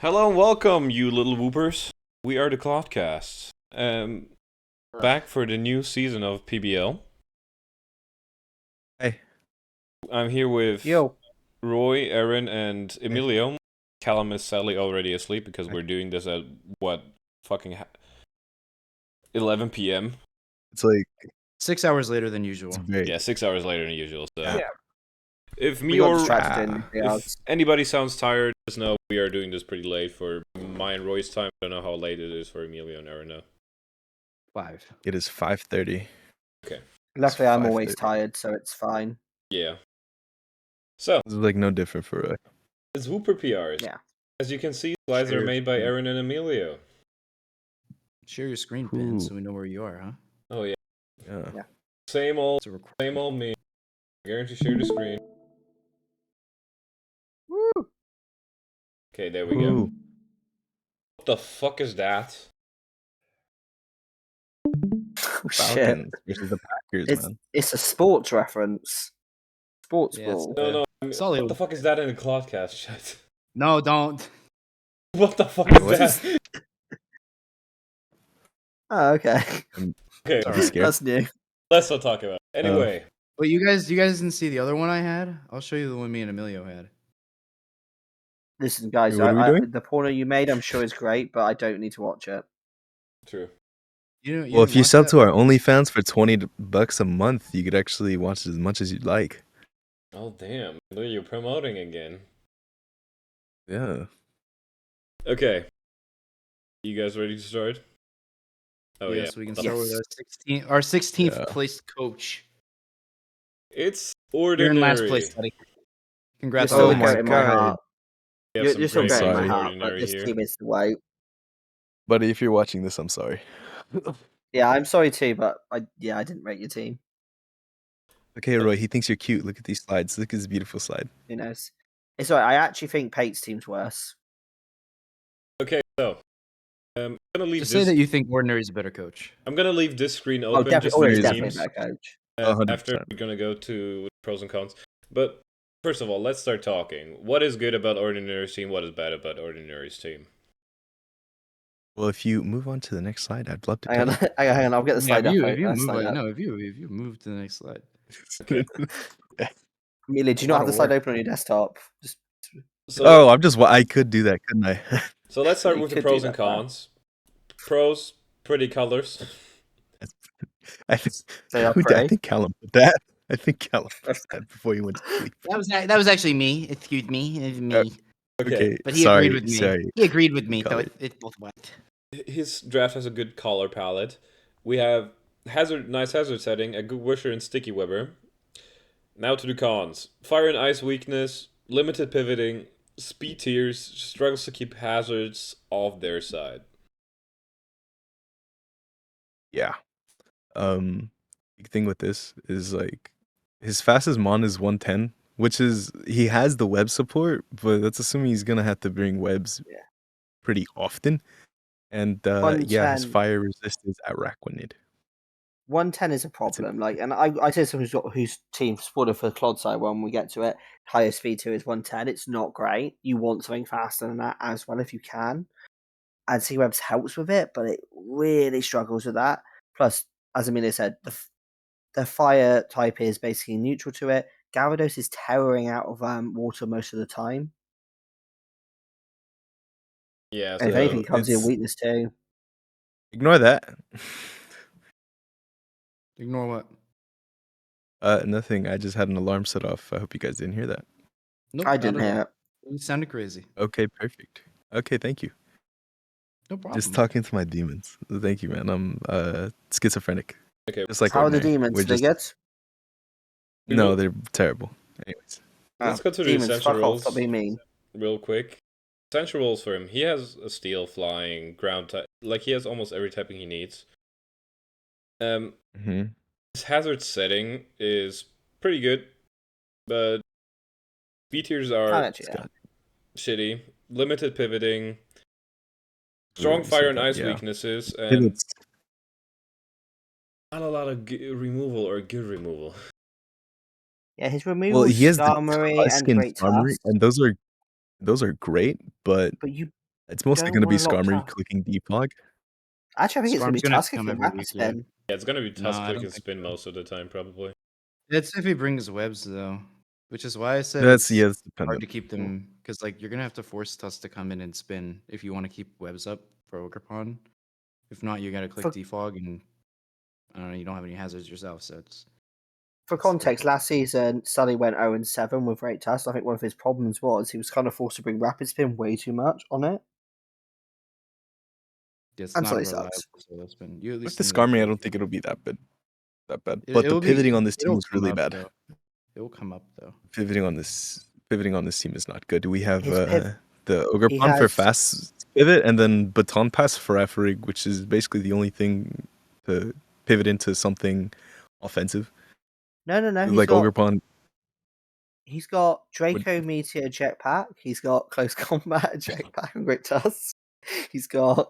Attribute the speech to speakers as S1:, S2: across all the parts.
S1: Hello and welcome, you little whoopers. We are the Clodcast. Back for the new season of PBL.
S2: Hey.
S1: I'm here with
S3: Yo.
S1: Roy, Aaron, and Emilio. Callum is sadly already asleep because we're doing this at, 11 p.m.?
S2: It's like
S4: 6 hours later than usual.
S1: Yeah, 6 hours later than usual. So
S3: Yeah.
S1: if
S3: We
S1: me
S3: got
S1: or
S3: distracted in the
S1: if
S3: yards.
S1: anybody sounds tired, just know we are doing this pretty late for my and Roy's time. I don't know how late it is for Emilio and Aaron now.
S4: 5.
S2: it is 5:30.
S3: Luckily, I'm always
S2: 5:30.
S3: tired, so it's fine.
S1: Yeah. So
S2: It's like no different for
S1: it's Wooper PRs.
S3: Yeah.
S1: As you can see, slides are made by Aaron and Emilio.
S4: Share your screen pin so we know where you are, huh?
S1: Oh yeah.
S2: Yeah.
S1: Same old
S4: It's
S1: me. Guarantee share the screen.
S3: Woo!
S1: Okay, there we go.
S2: Ooh.
S1: What the fuck is that?
S3: Shit.
S2: Falcons versus the Packers, man.
S3: It's a sports reference. Sports
S4: Yeah, it's-
S3: ball.
S1: No,
S4: Solid.
S1: what the fuck is that in the Clodcast chat?
S4: No, don't.
S1: What the fuck is
S2: What
S1: that?
S3: Oh, okay.
S1: Okay,
S2: Are you scared?
S3: That's new.
S1: let's not talk about it. Anyway,
S4: But you guys didn't see the other one I had? I'll show you the one me and Emilio had.
S3: Listen, guys,
S2: Wait, what are we doing?
S3: the porno you made, I'm sure is great, but I don't need to watch it.
S1: true.
S4: You
S2: Well, if
S4: didn't
S2: you
S4: watch
S2: sub
S4: that?
S2: to our OnlyFans for $20 a month, you could actually watch as much as you'd like.
S1: Oh damn, you're promoting again.
S2: Yeah.
S1: Okay. You guys ready to start? Oh
S4: yes,
S1: yeah.
S4: we can
S1: What the
S4: start with
S1: f-
S4: our 16th
S2: Yeah.
S4: place coach.
S1: It's
S4: You're
S1: ordinary.
S4: in last place, buddy.
S3: You're
S4: Congrats
S3: still
S2: Oh
S3: the
S4: on
S2: my
S3: goat
S4: that.
S3: in my
S2: God.
S3: heart.
S1: We have some
S3: You're still
S1: great
S3: goat in my
S2: sorry.
S3: heart, but
S1: ordinary
S3: this
S1: here.
S3: team is the way.
S2: Buddy, if you're watching this, I'm sorry.
S3: Yeah, I'm sorry too, but I didn't rate your team.
S2: Okay, Roy, he thinks you're cute. Look at these slides. Look at this beautiful slide.
S3: Who knows? It's alright. I actually think Pate's team's worse.
S1: Okay, so I'm gonna leave
S4: Just
S1: this.
S4: say that you think Ordinary is a better coach.
S1: I'm gonna leave this screen
S3: Oh,
S1: open just
S3: definitely.
S1: for
S3: He's
S1: the
S3: definitely a
S1: memes.
S3: better coach.
S1: 'After
S2: 100%.
S1: we're gonna go to pros and cons. But first of all, let's start talking. What is good about Ordinary's team? What is bad about Ordinary's team?
S2: Well, if you move on to the next slide, I'd love to
S3: Hang on,
S2: tell
S3: hang on. I'll get the slide up.
S4: if you
S3: slide up.
S4: move to the next slide.
S1: Okay.
S3: Amelia, do you not have the slide open on your desktop? Just
S1: So,
S2: I could do that, couldn't I?
S1: so let's start
S3: You
S1: with the
S3: could
S1: pros
S3: do
S1: and
S3: that, man.
S1: cons. Pros, pretty colors.
S2: I think,
S3: They are
S2: I
S3: pretty.
S2: think Callum put that. I think Callum put that before you went to sleep.
S4: That was actually me. Excuse me. It was me.
S1: Okay.
S4: But he
S2: sorry,
S4: agreed with me.
S2: sorry.
S4: He agreed with me, so
S2: Color.
S4: it both went.
S1: His draft has a good color palette. We have nice hazard setting, a good Wisher and Sticky Webber. Now to the cons. Fire and ice weakness, limited pivoting, speed tiers, struggles to keep hazards off their side.
S2: Yeah. Big thing with this is like his fastest mon is 110, which is he has the web support, but that's assuming he's gonna have to bring webs pretty often. And his
S3: 110.
S2: fire resist is at rack when needed.
S3: 110 is a problem. Like, and I say someone whose team supported for the Clod side when we get to it. Highest speed 2 is 110. It's not great. You want something faster than that as well if you can. And C-Webs helps with it, but it really struggles with that. Plus, as Amelia said, the fire type is basically neutral to it. Gyarados is terroring out of water most of the time.
S1: Yeah,
S3: And if
S1: so
S3: anything, it comes in weakness too.
S2: Ignore that.
S4: Ignore what?
S2: Nothing. I just had an alarm set off. I hope you guys didn't hear that.
S4: Nope,
S3: I
S4: not
S3: didn't
S4: at all.
S3: hear it.
S4: It sounded crazy.
S2: Okay, perfect. Okay, thank you.
S4: No problem.
S2: Just talking to my demons. Thank you, man. I'm schizophrenic.
S1: okay.
S2: Just like
S3: How are the
S2: ordinary.
S3: demons?
S2: We're
S3: They
S2: just
S3: good?
S2: no, they're terrible. Anyways,
S1: Let's go to the
S3: demons,
S1: essential
S3: fuck off,
S1: rules
S3: stop being mean.
S1: real quick. Essential rules for him. He has a steel, flying, ground type. Like he has almost every typing he needs. His hazard setting is pretty good, but B tiers are shitty. Limited pivoting, strong fire and ice weaknesses, and not a lot of removal or good removal.
S3: Yeah, his removal
S2: he has
S3: Skarmory
S2: the
S3: and
S2: Tusken
S3: Great
S2: Armory,
S3: Tusk.
S2: and those are great, but
S3: But you
S2: It's mostly
S3: don't
S2: going to be
S3: wanna lock
S2: Skarmory
S3: Ta-
S2: clicking Defog.
S3: Actually, I think it's going to
S4: Skarm's
S3: be
S4: gonna have to
S3: Tusk
S4: come
S3: and
S4: every
S3: Rapid
S4: week, yeah.
S3: Spin.
S1: Yeah, it's gonna be
S4: No,
S1: Tusk
S4: I
S1: click
S4: don't
S1: and
S4: think
S1: spin
S4: so.
S1: most of the time, probably.
S4: That's if he brings webs though, which is why I said
S2: That's
S4: it's
S2: that's
S4: hard
S2: dependent.
S4: to keep them because like you're gonna have to force Tusk to come in and spin if you want to keep webs up for Ogerpon. If not, you gotta click
S3: For-
S4: defog and I don't know. You don't have any hazards yourself, so it's
S3: For
S4: it's
S3: context,
S4: difficult.
S3: last season, Sully went 0-7 with Rate Test. I think one of his problems was he was kind of forced to bring Rapid Spin way too much on it.
S4: It's
S3: And
S4: not a
S3: Sully
S4: reliable
S3: sucks.
S4: solo spin. You at
S2: With
S4: least
S2: the
S4: need like
S2: Skarmory, I
S4: 4
S2: don't think it'll be that bad. But
S4: It'll
S2: the
S4: be
S2: pivoting on this team
S4: it'll
S2: was
S4: come
S2: really
S4: up
S2: bad.
S4: though. It will come up though.
S2: Pivoting on this team is not good. We have
S3: His piv-
S2: the
S3: he
S2: Ogerpon for
S3: has
S2: fast pivot, and then Baton Pass for Efrig, which is basically the only thing to pivot into something offensive.
S3: no.
S2: Like Ogerpon,
S3: He's got Draco Meteor Jetpack. He's got Close Combat Jetpack and Great Tusk. He's got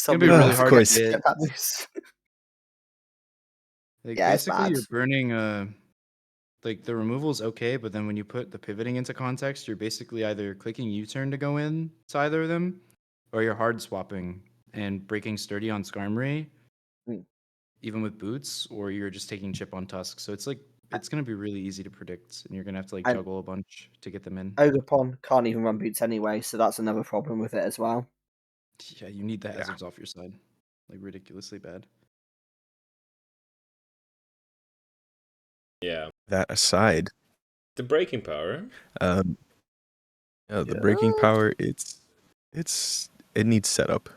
S4: gonna be
S3: some
S4: really
S2: of
S4: hard
S2: course.
S4: to get.
S3: jetpack moves.
S4: Like
S3: Yeah, it's
S4: basically
S3: bad.
S4: you're burning like the removal's okay, but then when you put the pivoting into context, you're basically either clicking U-turn to go in to either of them, or you're hard swapping and breaking sturdy on Skarmory,
S3: Mm.
S4: even with boots, or you're just taking chip on Tusk. So it's like it's gonna be really easy to predict, and you're gonna have to like
S3: And
S4: juggle a bunch to get them in.
S3: Ogerpon can't even run boots anyway, so that's another problem with it as well.
S4: Yeah, you need the
S2: Yeah.
S4: hazards off your side, like ridiculously bad.
S1: Yeah.
S2: That aside,
S1: The breaking power.
S2: um, the breaking
S3: Yeah.
S2: power, it needs setup.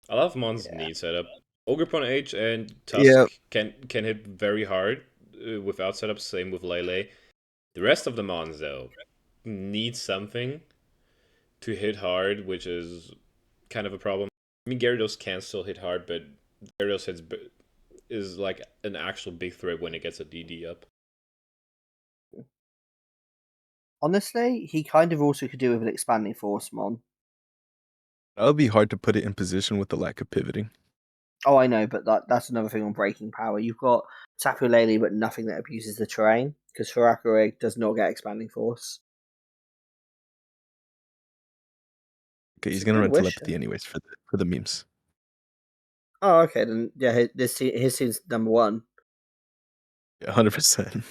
S1: A lot of mons
S3: Yeah.
S1: need setup. Ogerpon H and Tusk
S2: Yeah.
S1: can hit very hard without setup. Same with Lele. The rest of the mons though need something to hit hard, which is kind of a problem. I mean, Gyarados can still hit hard, but Gyarados is like an actual big threat when it gets a DD up.
S3: Honestly, he kind of also could do with an expanding force mon.
S2: That would be hard to put it in position with the lack of pivoting.
S3: Oh, I know, but that's another thing on breaking power. You've got Tapu Lele, but nothing that abuses the terrain, because Harakiri does not get expanding force.
S2: Okay,
S3: It's
S2: he's
S3: a
S2: gonna
S3: good
S2: run
S3: wish.
S2: telepathy anyways for the memes.
S3: Oh, okay, then yeah, his team's number one.
S2: 100%.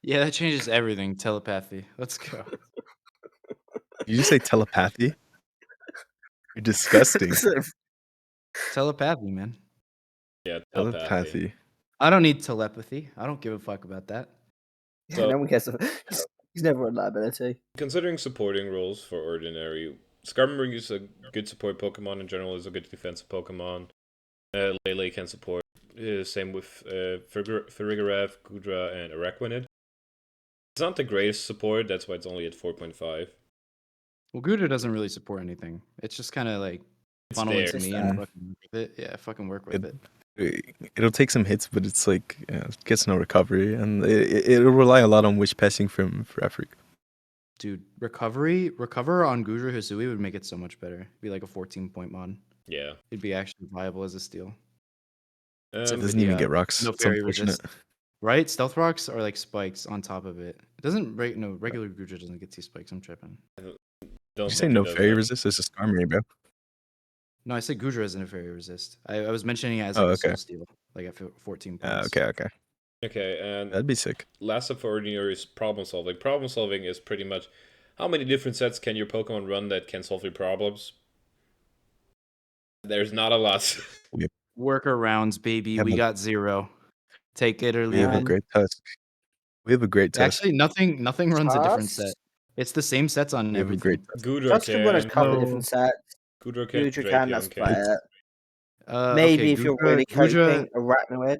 S4: Yeah, that changes everything. Telepathy. Let's go.
S2: Did you say telepathy? You're disgusting.
S4: Telepathy, man.
S1: Yeah, telepathy.
S2: Telepathy.
S4: I don't need telepathy. I don't give a fuck about that.
S3: Yeah,
S1: So-
S3: no one cares. He's never on that ability.
S1: Considering supporting roles for Ordinary, Skarmory is a good support Pokemon in general, is a good defensive Pokemon. Lele can support. Same with Farigiraf, Gudra, and Araquanid. It's not the greatest support, that's why it's only at 4.5.
S4: Well, Gouda doesn't really support anything. It's just kind of like
S1: It's
S4: funnel
S1: there.
S4: into
S3: It's
S4: me
S3: there.
S4: and fucking work with it. Yeah, fucking work with it.
S2: It'll take some hits, but it's like it gets no recovery, and it'll rely a lot on wish passing for Africa.
S4: Dude, recover on Gudra Hisui would make it so much better. It'd be like a 14-point mon.
S1: Yeah.
S4: It'd be actually viable as a steal.
S2: It
S4: Except for
S2: doesn't
S4: the,
S2: even get rocks.
S4: no
S2: It's
S4: fairy
S2: unfortunate.
S4: resist. Right? Stealth rocks are like spikes on top of it. It doesn't regular Gudra doesn't get T spikes. I'm tripping.
S1: Don't
S2: Did you say
S1: think it
S2: no
S1: does
S2: fairy
S1: that.
S2: resist? It's a Skarmory, bro.
S4: No, I said Gudra isn't a fairy resist. I was mentioning it as
S2: Oh,
S4: like a
S2: okay.
S4: soul steal, like at 14 points.
S2: Okay.
S1: Okay, and
S2: That'd be sick.
S1: last up for Ordinary is problem solving. Problem solving is pretty much how many different sets can your Pokemon run that can solve your problems? There's not a lot.
S4: Workarounds, baby.
S2: Yeah,
S4: We
S2: but-
S4: got 0. Take it or
S2: We
S4: leave
S2: have a
S4: it.
S2: great tusk. We have a great tusk.
S4: Actually, nothing runs a different set.
S3: Tusk?
S4: It's the same sets on
S2: We have a
S4: everything.
S2: great tusk.
S1: Gudra
S3: Just can run a
S1: can.
S3: couple
S4: No.
S3: different sets.
S1: Gudra can.
S3: Gudra can,
S1: Drapion
S3: let's
S1: can.
S3: play it.
S4: Okay,
S3: Maybe if you're really
S4: Gudra.
S3: coping, Arachnoid.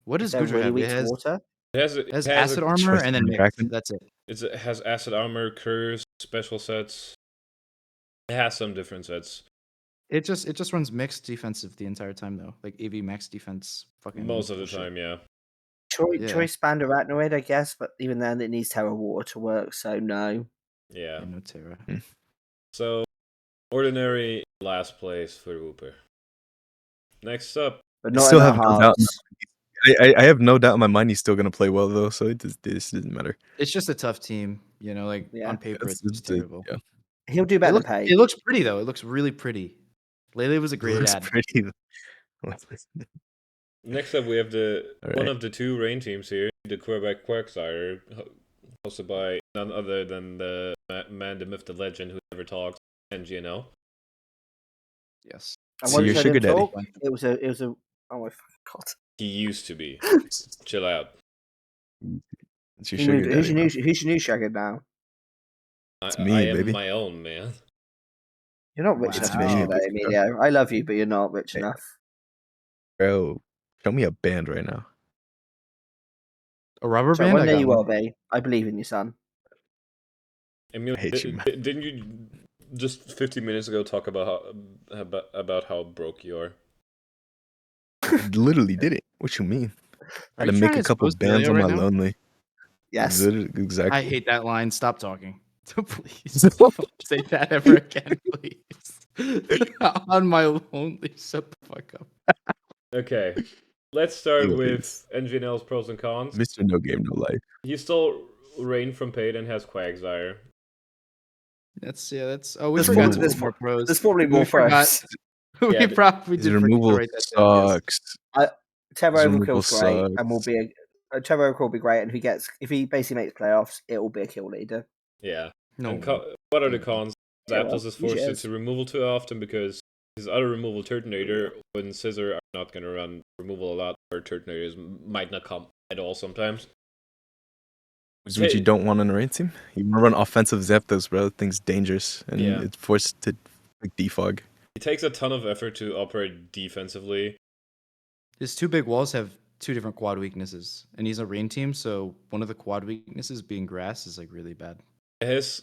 S4: What
S3: If
S4: does
S3: they're
S4: Gudra
S3: really
S4: have?
S3: weak
S4: It
S3: to
S4: has,
S3: water.
S1: It has,
S4: it has
S1: it has
S4: acid
S1: a,
S4: armor and then
S2: Trust
S4: mix.
S2: me,
S4: That's it.
S1: it has acid armor, curse, special sets. It has some different sets.
S4: It just runs mixed defensive the entire time though. Like AV max defense. Fucking
S1: Most of the
S4: bullshit.
S1: time, yeah.
S4: Yeah.
S3: Choice band Arachnoid, I guess, but even then it needs Terra Water to work, so no.
S1: Yeah.
S4: Yeah, no Terra.
S1: So, Ordinary last place for Wooper. Next up,
S3: But
S2: I
S3: not
S2: still
S3: in our
S2: have no doubt.
S3: hearts.
S2: I have no doubt in my mind he's still gonna play well though, so this doesn't matter.
S4: It's just a tough team, like
S3: Yeah.
S4: on paper
S2: It's
S4: it's just
S2: a-
S4: terrible.
S2: yeah.
S3: He'll do better than Pay.
S4: It looks pretty though. It looks really pretty. Lele was a
S2: It
S4: great
S2: looks
S4: ad.
S2: pretty.
S1: Next up, we have one
S2: Alright.
S1: of the two rain teams here, the Quebec Quagsire, hosted by none other than the man, the myth, the legend, who never talks, and GNL.
S4: Yes.
S3: And
S2: So
S3: once
S2: your
S3: I
S2: sugar
S3: did
S2: daddy.
S3: talk, it was a. Oh my god!
S1: He used to be. Chill out.
S2: It's your
S3: He
S2: sugar
S3: moved,
S2: daddy. bro.
S3: who's your new shagger now?
S2: It's
S1: I
S2: me,
S1: am
S2: baby.
S1: my own man.
S3: You're not rich
S4: It's
S3: enough to be a
S2: me,
S3: sugar daddy,
S2: baby.
S3: Emilio. I love you, but you're not rich
S2: Hey.
S3: enough.
S2: Bro, show me a band right now.
S4: A rubber
S3: So
S4: band.
S3: one
S4: I
S3: day
S4: got
S3: you
S4: one.
S3: will be. I believe in you, son.
S1: Emilio,
S2: I hate you, man.
S1: didn't you just 15 minutes ago talk about how broke you are?
S2: I literally did it. What you mean? I
S4: Are
S2: had to
S4: you
S2: make
S4: trying
S2: a
S4: to
S2: couple
S4: expose
S2: bands
S4: Emilio
S2: on
S4: right
S2: my
S4: now?
S2: lonely.
S3: Yes.
S2: Exactly.
S4: I hate that line. Stop talking. Please don't say that ever again, please. On my lonely, shut the fuck up.
S1: Okay, let's start
S2: Anyways.
S1: with NGNL's pros and cons.
S2: Mr. No Game, No Life.
S1: He stole Rain from Paid and has Quagsire.
S4: That's Oh, we
S3: There's
S4: forgot
S2: removal.
S4: to put more pros.
S3: There's probably more
S4: We forgot.
S3: pros.
S1: Yeah,
S4: We
S2: His
S4: did forget to
S2: removal
S4: write that down. Yes.
S2: sucks.
S3: Terra
S2: His removal
S3: Overkill's great, and will
S2: sucks.
S3: be Terra Overkill will be great, and if he basically makes playoffs, it will be a kill leader.
S1: Yeah.
S4: No.
S1: And what are the cons?
S3: Yeah, well,
S1: Zapdos is forced
S3: usually
S1: into removal too often because his other removal Turtonator and Scissor are not going to run removal a lot, or Turtonators might not come at all sometimes.
S2: Which is what you don't want on a rain team. You want to run offensive Zapdos, bro. That thing's dangerous, and
S1: Yeah.
S2: it's forced to like defog.
S1: It takes a ton of effort to operate defensively.
S4: His two big walls have two different quad weaknesses, and he's a rain team, so one of the quad weaknesses being grass is like really bad.
S1: His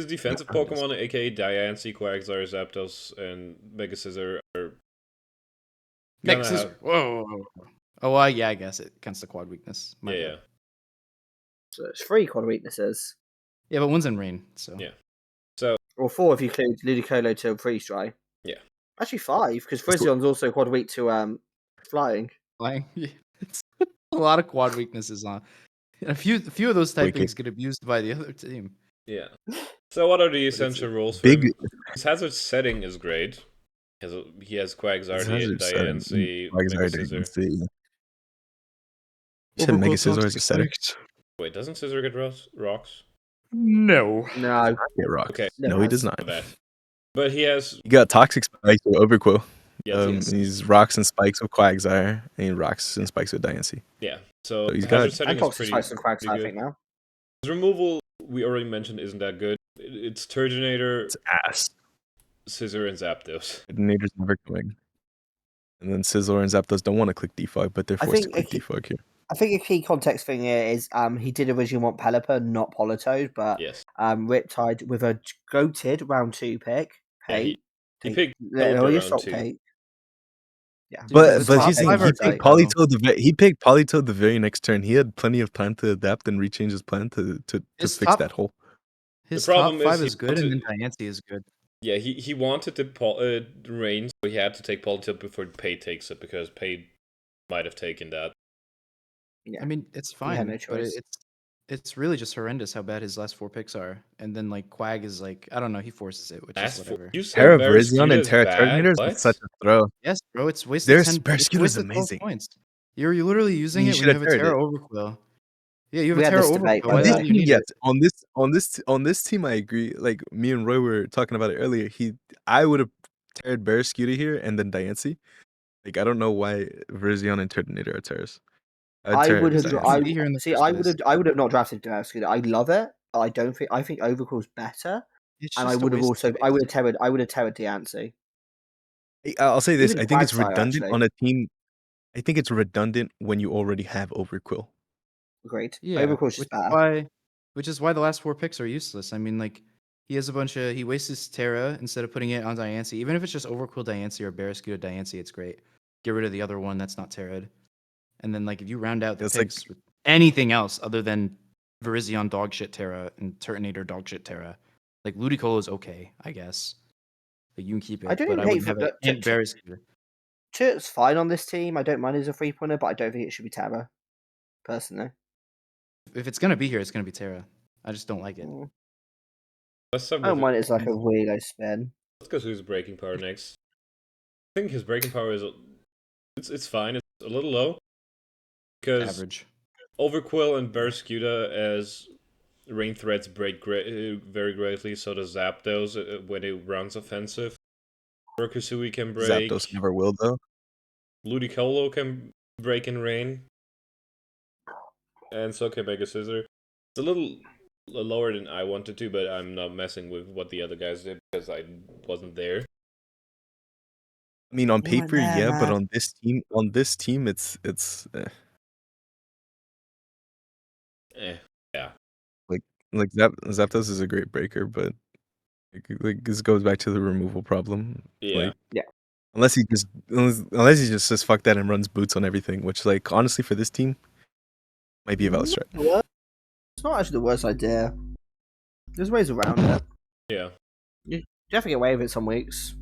S1: defensive Pokemon, aka Diancie, Quagsire, Zapdos, and Mega Scissor, are
S4: Mega Scissor. Whoa. Oh, yeah, I guess it counts the quad weakness. My
S1: yeah,
S4: bad.
S1: yeah.
S3: So it's 3 quad weaknesses,
S4: Yeah, but one's in rain, so.
S1: Yeah. So
S3: or 4 if you include Ludicolo to Freeze Dry.
S1: Yeah.
S3: Actually 5 because Frizzion's also quad weak to flying.
S4: Flying. Yeah, it's a lot of quad weaknesses on. A few of those typings get abused by the other team.
S1: Yeah. So what are the essential rules for
S2: big-
S1: him? His hazard setting is great. He has Quagsire, Diancie, Mega Scissor.
S2: You said Mega Scissor as a setting?
S1: Wait, doesn't Scissor get rocks?
S4: No.
S3: No,
S2: Get rocks.
S1: Okay.
S2: No, he does not.
S1: My bad. But he has
S2: You got Toxic Spikes with Overquill.
S1: yes.
S2: He's rocks and spikes with Quagsire, and he rocks and spikes with Diancie.
S1: Yeah. So
S2: So he's
S1: hazard
S2: got-
S1: setting
S3: and
S1: is
S3: Toxic
S1: pretty,
S3: Spikes and Cracks,
S1: pretty
S3: I
S1: good.
S3: think now.
S1: His removal we already mentioned isn't that good. It's Turgenator,
S2: It's ass.
S1: Scissor, and Zapdos.
S2: Nader's never coming. And then Sizzler and Zapdos don't want to click defog, but they're
S3: I
S2: forced to
S3: think
S2: click defog here.
S3: I think a key context thing here is he did originally want Pelipper, not Politoed, but
S1: Yes.
S3: Riptide with a goated round 2 pick.
S1: Yeah,
S3: Pay.
S1: he picked
S3: No,
S1: Pelipper
S3: you
S1: round
S3: stop
S1: 2.
S3: Pay. Yeah,
S2: But
S3: but
S2: he's saying
S4: five
S2: he
S4: or
S2: picked
S4: eight, though.
S2: Politoed the very next turn. He had plenty of time to adapt and rechange his plan to
S4: His
S2: fix
S4: top-
S2: that hole.
S4: His
S1: problem
S4: top 5
S1: is
S4: is good, and then Diancie is good.
S1: Yeah, he wanted the range, so he had to take Politoed before Pay takes it, because Pay might have taken that.
S3: Yeah.
S4: I mean, it's
S3: had
S4: fine,
S3: no
S4: but
S3: choice.
S4: it's really just horrendous how bad his last 4 picks are. And then like Quag is like, I don't know, he forces it, which is whatever.
S1: You said
S2: Terra
S1: Barraskewda
S2: Virizion and
S1: is
S2: Terra
S1: bad?
S2: Terminators
S1: What?
S2: is such a throw.
S4: Yes, bro, it's wasted
S2: Their
S4: 10 it's
S2: Barraskewda is
S4: wasted 12
S2: amazing.
S4: points. You're literally using
S2: You
S4: it
S2: should
S4: when you have
S2: have
S4: a
S2: Terra'd
S4: Terra Overquill. Yeah, you have
S3: We
S4: a
S3: had
S4: Terra
S3: this debate,
S4: Overquill.
S3: by
S4: Why
S3: the
S4: the
S3: way.
S4: hell do you need
S2: yes,
S4: it?
S2: on this team, I agree. Like me and Roy were talking about it earlier. I would have teared Barraskewda here and then Diancie. Like I don't know why Virizion and Turtonator are tears.
S3: I would have.
S4: Diancie. Be here in the first place.
S3: I would have not drafted Barraskewda. I love it. But I don't think. I think Overquill's better,
S4: It's
S3: and I
S4: just a
S3: would have
S4: waste of
S3: also.
S4: space.
S3: I would have terrored. I would have terrored Diancie.
S2: I'll say this.
S3: Even
S2: I think it's
S3: Quagsire,
S2: redundant
S3: actually.
S2: on a team. I think it's redundant when you already have Overquill.
S3: Agreed.
S4: Yeah,
S3: Overquill's just better.
S4: which is why the last 4 picks are useless. I mean, like, he has he wastes his Terra instead of putting it on Diancie. Even if it's just Overquill Diancie or Barraskewda Diancie, it's great. Get rid of the other one that's not Terra'd. And then, like, if you round out the
S2: It's like-
S4: picks with anything else other than Virizion dogshit Terra and Turtonator dogshit Terra, like, Ludicolo is okay, I guess. Like, you can keep it,
S3: I don't
S4: but
S3: even
S4: I
S3: hate
S4: wouldn't have it.
S3: that-
S4: And Barraskewda.
S3: Turt's fine on this team. I don't mind as a 3-pointer, but I don't think it should be Terra. Personally.
S4: If it's going to be here, it's going to be Terra. I just don't like it.
S3: Mm.
S1: Let's start
S3: I don't
S1: with
S3: mind it's like a Wheelo spin.
S1: let's go to his breaking power next. I think his breaking power is it's fine. It's a little low because
S4: Average.
S1: Overquill and Barraskewda as rain threats break very greatly. So does Zapdos when it runs offensive. Rokusui can break.
S2: Zapdos never will though.
S1: Ludicolo can break in rain. And so can Mega Scissor. It's a little lower than I wanted to, but I'm not messing with what the other guys did because I wasn't there.
S2: I mean, on
S3: You weren't
S2: paper,
S3: there,
S2: yeah, but
S3: man.
S2: on this team, it's
S1: Yeah.
S2: like Zapdos is a great breaker, but like this goes back to the removal problem.
S1: Yeah.
S2: Like,
S3: Yeah.
S2: unless he just says fuck that and runs boots on everything, which like honestly for this team might be a valid strat.
S3: It's not actually the worst idea. There's ways around it.
S1: Yeah.
S3: You definitely get away with it some weeks.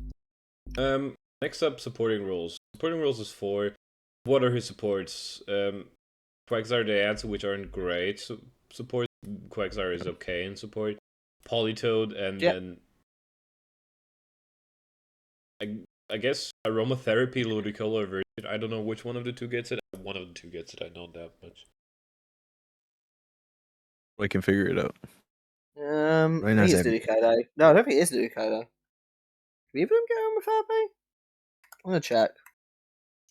S1: Next up, supporting roles. Supporting roles is 4. What are his supports? Quagsire Diancie, which aren't great. Support Quagsire is okay in support. Polytoad, and then I guess Aromatherapy, Ludicolo, or I don't know which one of the two gets it. One of the two gets it. I know that much.
S2: I can figure it out.
S3: I think it's Ludicolo. No, I don't think it is Ludicolo. Can either of them get Aromatherapy? I'm gonna check.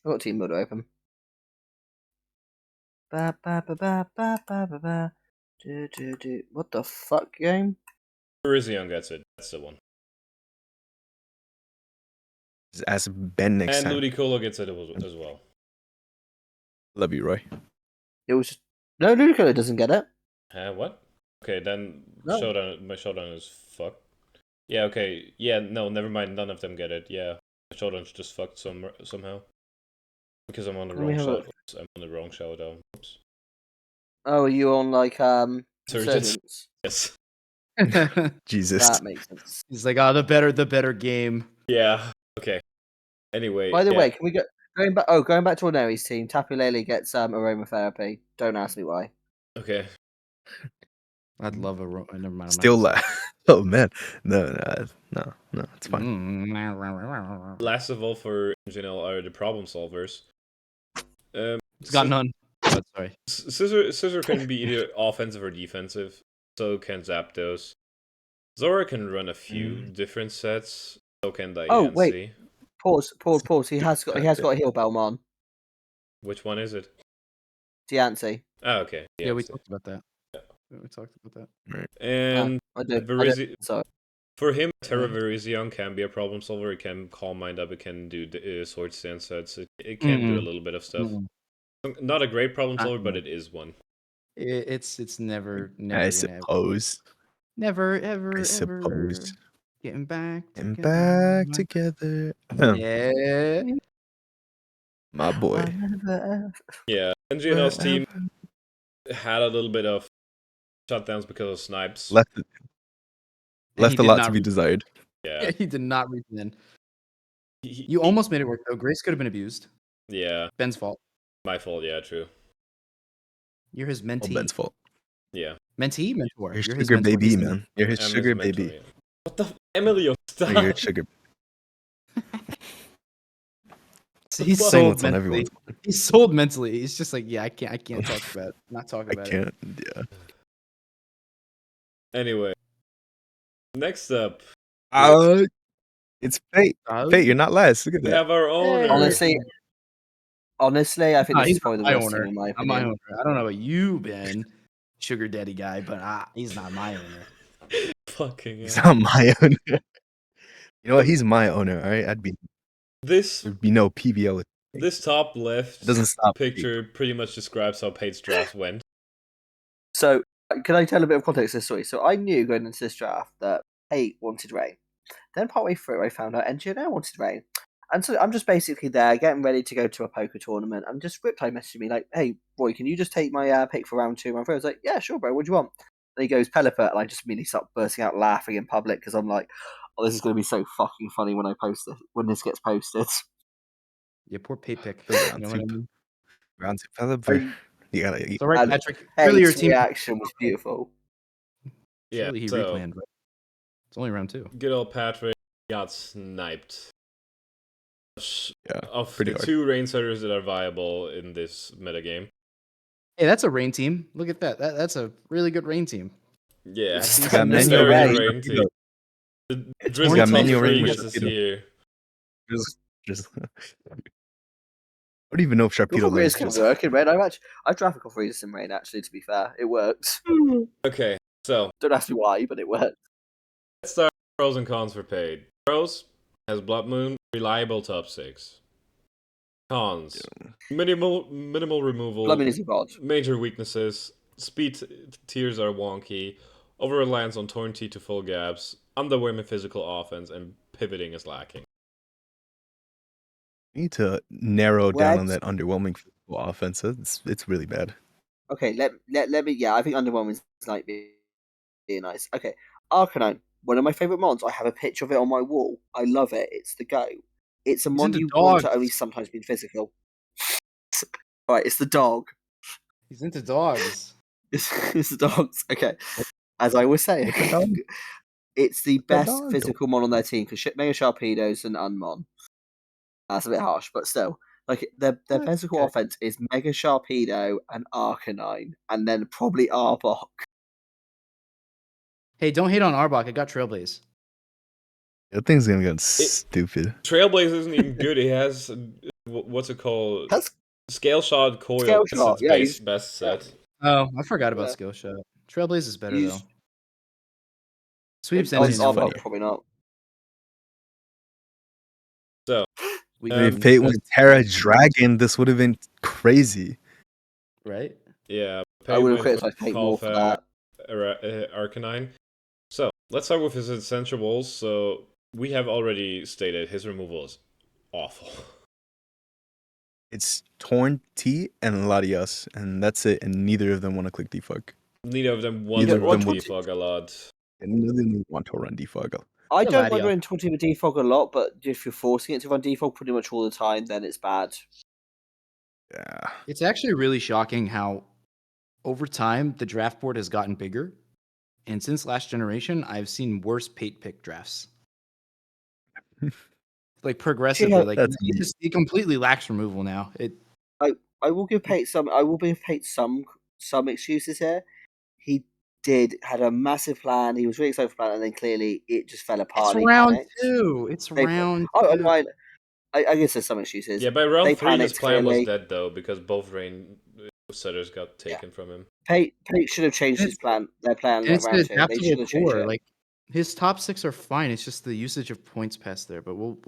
S3: I've got Team Builder open. Ba ba ba ba ba ba ba ba. Do. What the fuck, game?
S1: Virizion gets it. That's the one.
S2: Just ask Ben next
S1: and
S2: time.
S1: Ludicolo gets it as well.
S2: Love you, Roy.
S3: It was just... No, Ludicolo doesn't get it.
S1: What? Okay, then
S3: No.
S1: my showdown is fucked. Yeah, okay. Yeah, no, never mind. None of them get it. Yeah. My showdown's just fucked somehow. Because I'm on the wrong showdown. I'm on the wrong showdown. Oops.
S3: Oh, are you on like
S1: Surgeons? Yes.
S2: Jesus.
S3: That makes sense.
S4: He's like, oh, the better game.
S1: Yeah. Okay. Anyway.
S3: By the way, can we go going back? Oh, going back to Ordinary's team. Tapu Lele gets Aromatherapy. Don't ask me why.
S1: Okay.
S4: I'd love never mind.
S2: Still oh man, no, it's fine.
S1: Last of all for Janelle are the problem solvers.
S4: It's got none. Oh, sorry.
S1: Scissor can be either offensive or defensive. So can Zapdos. Zora can run a few different sets. So can Diancie.
S3: Oh wait, pause. He has got a heal Belmon.
S1: Which one is it?
S3: Diancie.
S1: Oh, okay.
S4: Yeah, we talked about that. We talked about that.
S2: Right.
S1: And
S3: I did. Sorry.
S1: For him, Terra Virizion can be a problem solver. It can Calm Mind up. It can do Sword Stance sets. It can do a little bit of stuff. Not a great problem solver, but it is one.
S4: It's never
S2: I suppose.
S4: Never ever
S2: I suppose.
S4: Getting back
S2: together.
S4: Yeah.
S2: My boy.
S1: Yeah. NGNL's team had a little bit of shutdowns because of snipes.
S2: Left a lot to be desired.
S1: Yeah.
S4: He did not reach in. You almost made it work though. Grace could have been abused.
S1: Yeah.
S4: Ben's fault.
S1: My fault, yeah, true.
S4: You're his mentee.
S2: Ben's fault.
S1: Yeah.
S4: Mentee? Mentor.
S2: You're
S4: his
S2: sugar
S4: mentor.
S2: baby, man. You're his sugar
S1: mentor,
S2: baby.
S1: yeah. What the Emilio, stop.
S2: You're sugar.
S4: He's sold mentally. He's sold mentally. He's just like, yeah, I can't talk about it. Not talk about it.
S2: I can't, yeah.
S1: Anyway. Next up.
S2: It's Fate. Fate, you're not last. Look at that.
S1: We have our owner.
S3: Honestly, I think this is probably the worst
S4: owner.
S3: team in my opinion.
S4: I'm my owner. I don't know about you, Ben, sugar daddy guy, but he's not my owner.
S1: Fucking
S2: He's not my owner. You know what? He's my owner, all right? There'd be no PBL.
S1: This top left picture pretty much describes how Pate's draft went.
S3: So, can I tell a bit of context to this story? So, I knew going into this draft that Pate wanted rain. Then, partway through, I found out NGNL wanted rain. And so, I'm just basically there getting ready to go to a poker tournament. And just Riptide messaged me like, hey, Roy, can you just take my pick for round 2? I was like, yeah, sure, bro. What do you want? And he goes, Pelipper. And I just immediately start bursting out laughing in public because I'm like, oh, this is going to be so fucking funny when I post this, when this gets posted.
S4: Yeah, poor Pate pick.
S2: Round 2 Pelipper. You gotta eat.
S4: So right, Patrick.
S3: Really, your team reaction was beautiful.
S1: Yeah,
S4: he replanned, right? It's only round 2.
S1: Good old Patrick got sniped.
S2: Yeah,
S1: Of
S2: pretty
S1: the
S2: hard.
S1: 2 rain setters that are viable in this metagame.
S4: Hey, that's a rain team. Look at that. That's a really good rain team.
S1: Yeah,
S4: I've seen
S1: it's
S4: some
S1: a
S3: Menu
S1: very
S3: Rain.
S1: good rain team. The
S3: It's
S1: Drizzle
S2: got
S1: top
S2: Menu Rain
S1: 3
S2: with
S1: gets us
S2: Sharpedo.
S1: here.
S2: Just I don't even know if Sharpedo
S3: Couple
S2: learns
S3: can
S2: just
S3: work in rain. I've drafted couple Readers in rain, actually, to be fair. It works.
S1: Okay, so
S3: Don't ask me why, but it works.
S1: let's start with pros and cons for paid. Pros has Blood Moon, reliable top 6. Cons, minimal removal,
S3: Blood Moon is a god.
S1: major weaknesses, speed tiers are wonky, over reliance on Torn-T to full gaps, underwhelming physical offense, and pivoting is lacking.
S2: You need to narrow down on
S3: Webs.
S2: that underwhelming physical offense. It's really bad.
S3: Okay, let me. Yeah, I think underwhelming is like being nice. Okay, Arcanine, one of my favorite mons. I have a picture of it on my wall. I love it. It's the go. It's a
S4: He's
S3: mon
S4: into
S3: you want to
S4: dogs.
S3: only sometimes be physical. Right, it's the dog.
S4: He's into dogs.
S3: It's the dogs. Okay, as I was saying,
S2: The dog.
S3: it's the
S2: The
S3: best
S2: dog.
S3: physical mon on their team because Mega Sharpedo's an unmon. That's a bit harsh, but still. Like their
S2: That's
S3: physical
S2: okay.
S3: offense is Mega Sharpedo and Arcanine, and then probably Arbok.
S4: Hey, don't hate on Arbok. I got Trailblaze.
S2: That thing's gonna get stupid.
S1: Trailblaze isn't even good. He has what's it called?
S3: That's
S1: Scale Shot Coil.
S3: Scale
S1: That's
S3: Shot,
S1: its
S3: yeah,
S1: best set.
S4: Oh, I forgot about
S3: Yeah.
S4: Skill Shot. Trailblaze is better
S3: He's-
S4: though. Sweeps
S3: on
S4: Energy is
S2: funny.
S3: Arbok,
S4: funny,
S3: probably not.
S1: So
S4: We-
S2: If Fate went Terra Dragon, this would have been crazy.
S4: right?
S1: yeah,
S3: I would have
S1: Pavement,
S3: criticised Pate more for that.
S1: Arcanine. So let's start with his essentials. So we have already stated his removal is awful.
S2: It's Torn T and Latias, and that's it. And neither of them want to click defog.
S1: Neither of them want
S2: Neither
S1: to
S2: of
S1: run
S2: them would-
S1: defog a lot.
S2: And neither of them want to run defog.
S3: I
S4: Yeah,
S3: don't
S4: Latias.
S3: mind running Torteam with defog a lot, but if you're forcing it to run defog pretty much all the time, then it's bad.
S2: Yeah.
S4: It's actually really shocking how over time the draft board has gotten bigger. And since last generation, I've seen worse Pate pick drafts. Like progressively,
S3: Yeah,
S4: like
S2: that's
S4: he completely lacks removal now.
S3: I will give Pate some. I will give Pate some excuses here. He had a massive plan. He was really excited for plan, and then clearly it just fell apart.
S4: It's
S3: and he
S4: round
S3: panicked.
S4: 2. It's
S3: They-
S4: round
S3: Oh,
S4: 2.
S3: I guess there's some excuses.
S1: Yeah, by round
S3: They
S1: 3 his
S3: panicked,
S1: plan was
S3: clearly.
S1: dead though because both rain setters got taken from him.
S3: Pate should have changed his plan. Their plan
S4: And
S3: at
S4: it's an
S3: round 2. They should
S4: adaptable
S3: have changed
S4: core.
S3: it.
S4: Like his top 6 are fine. It's just the usage of points past there. But we'll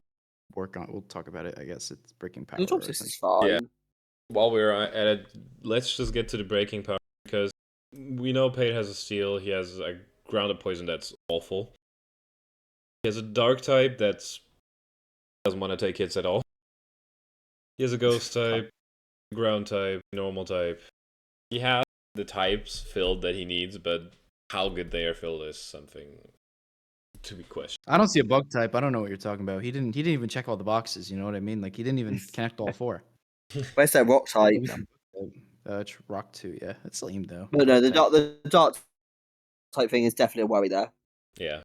S4: work on. We'll talk about it. I guess it's breaking power.
S3: The top
S4: or
S3: 6 is
S4: something.
S3: fine.
S1: Yeah. While we're at it, let's just get to the breaking power because we know Pate has a steal. He has a grounded poison that's awful. He has a dark type that's doesn't want to take hits at all. He has a ghost type, ground type, normal type. He has the types filled that he needs, but how good they are filled is something to be questioned.
S4: I don't see a bug type. I don't know what you're talking about. He didn't even check all the boxes. You know what I mean? Like he didn't even connect all 4.
S3: Where's their rock type?
S4: It's rock 2. Yeah, it's lame though.
S3: No, the
S4: Bug type.
S3: dark type thing is definitely a worry there.
S1: Yeah.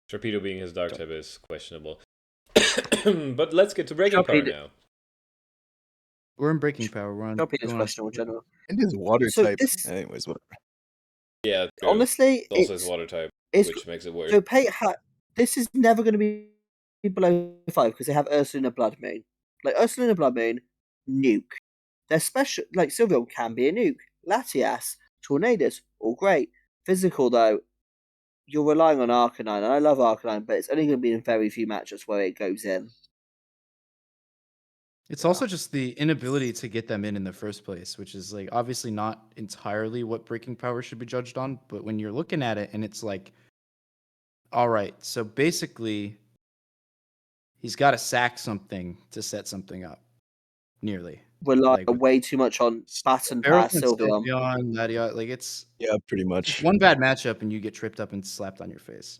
S1: Torpedo being his dark type is questionable. But let's get to breaking power now.
S4: We're in breaking power. We're on.
S3: Sharpedo's
S4: going on-
S3: questionable in general.
S2: And his water
S3: So
S2: type.
S3: this-
S2: Anyways, whatever.
S1: Yeah, true.
S3: Honestly,
S1: It's also
S3: it's
S1: his water type,
S3: it's
S1: which makes it worse.
S3: so Pate this is never going to be below 5 because they have Ursaluna Blood Moon. Like Ursaluna Blood Moon, nuke. They're special. Like Sylveon can be a nuke. Latias, Tornadus, all great. Physical though, you're relying on Arcanine, and I love Arcanine, but it's only going to be in very few matchups where it goes in.
S4: It's also just the inability to get them in the first place, which is like obviously not entirely what breaking power should be judged on. But when you're looking at it and it's like, all right, so basically he's got to sack something to set something up, nearly.
S3: Rely
S4: Like,
S3: way too much on Baton Pass Sylveon.
S4: Like it's
S2: Yeah, pretty much.
S4: one bad matchup and you get tripped up and slapped on your face.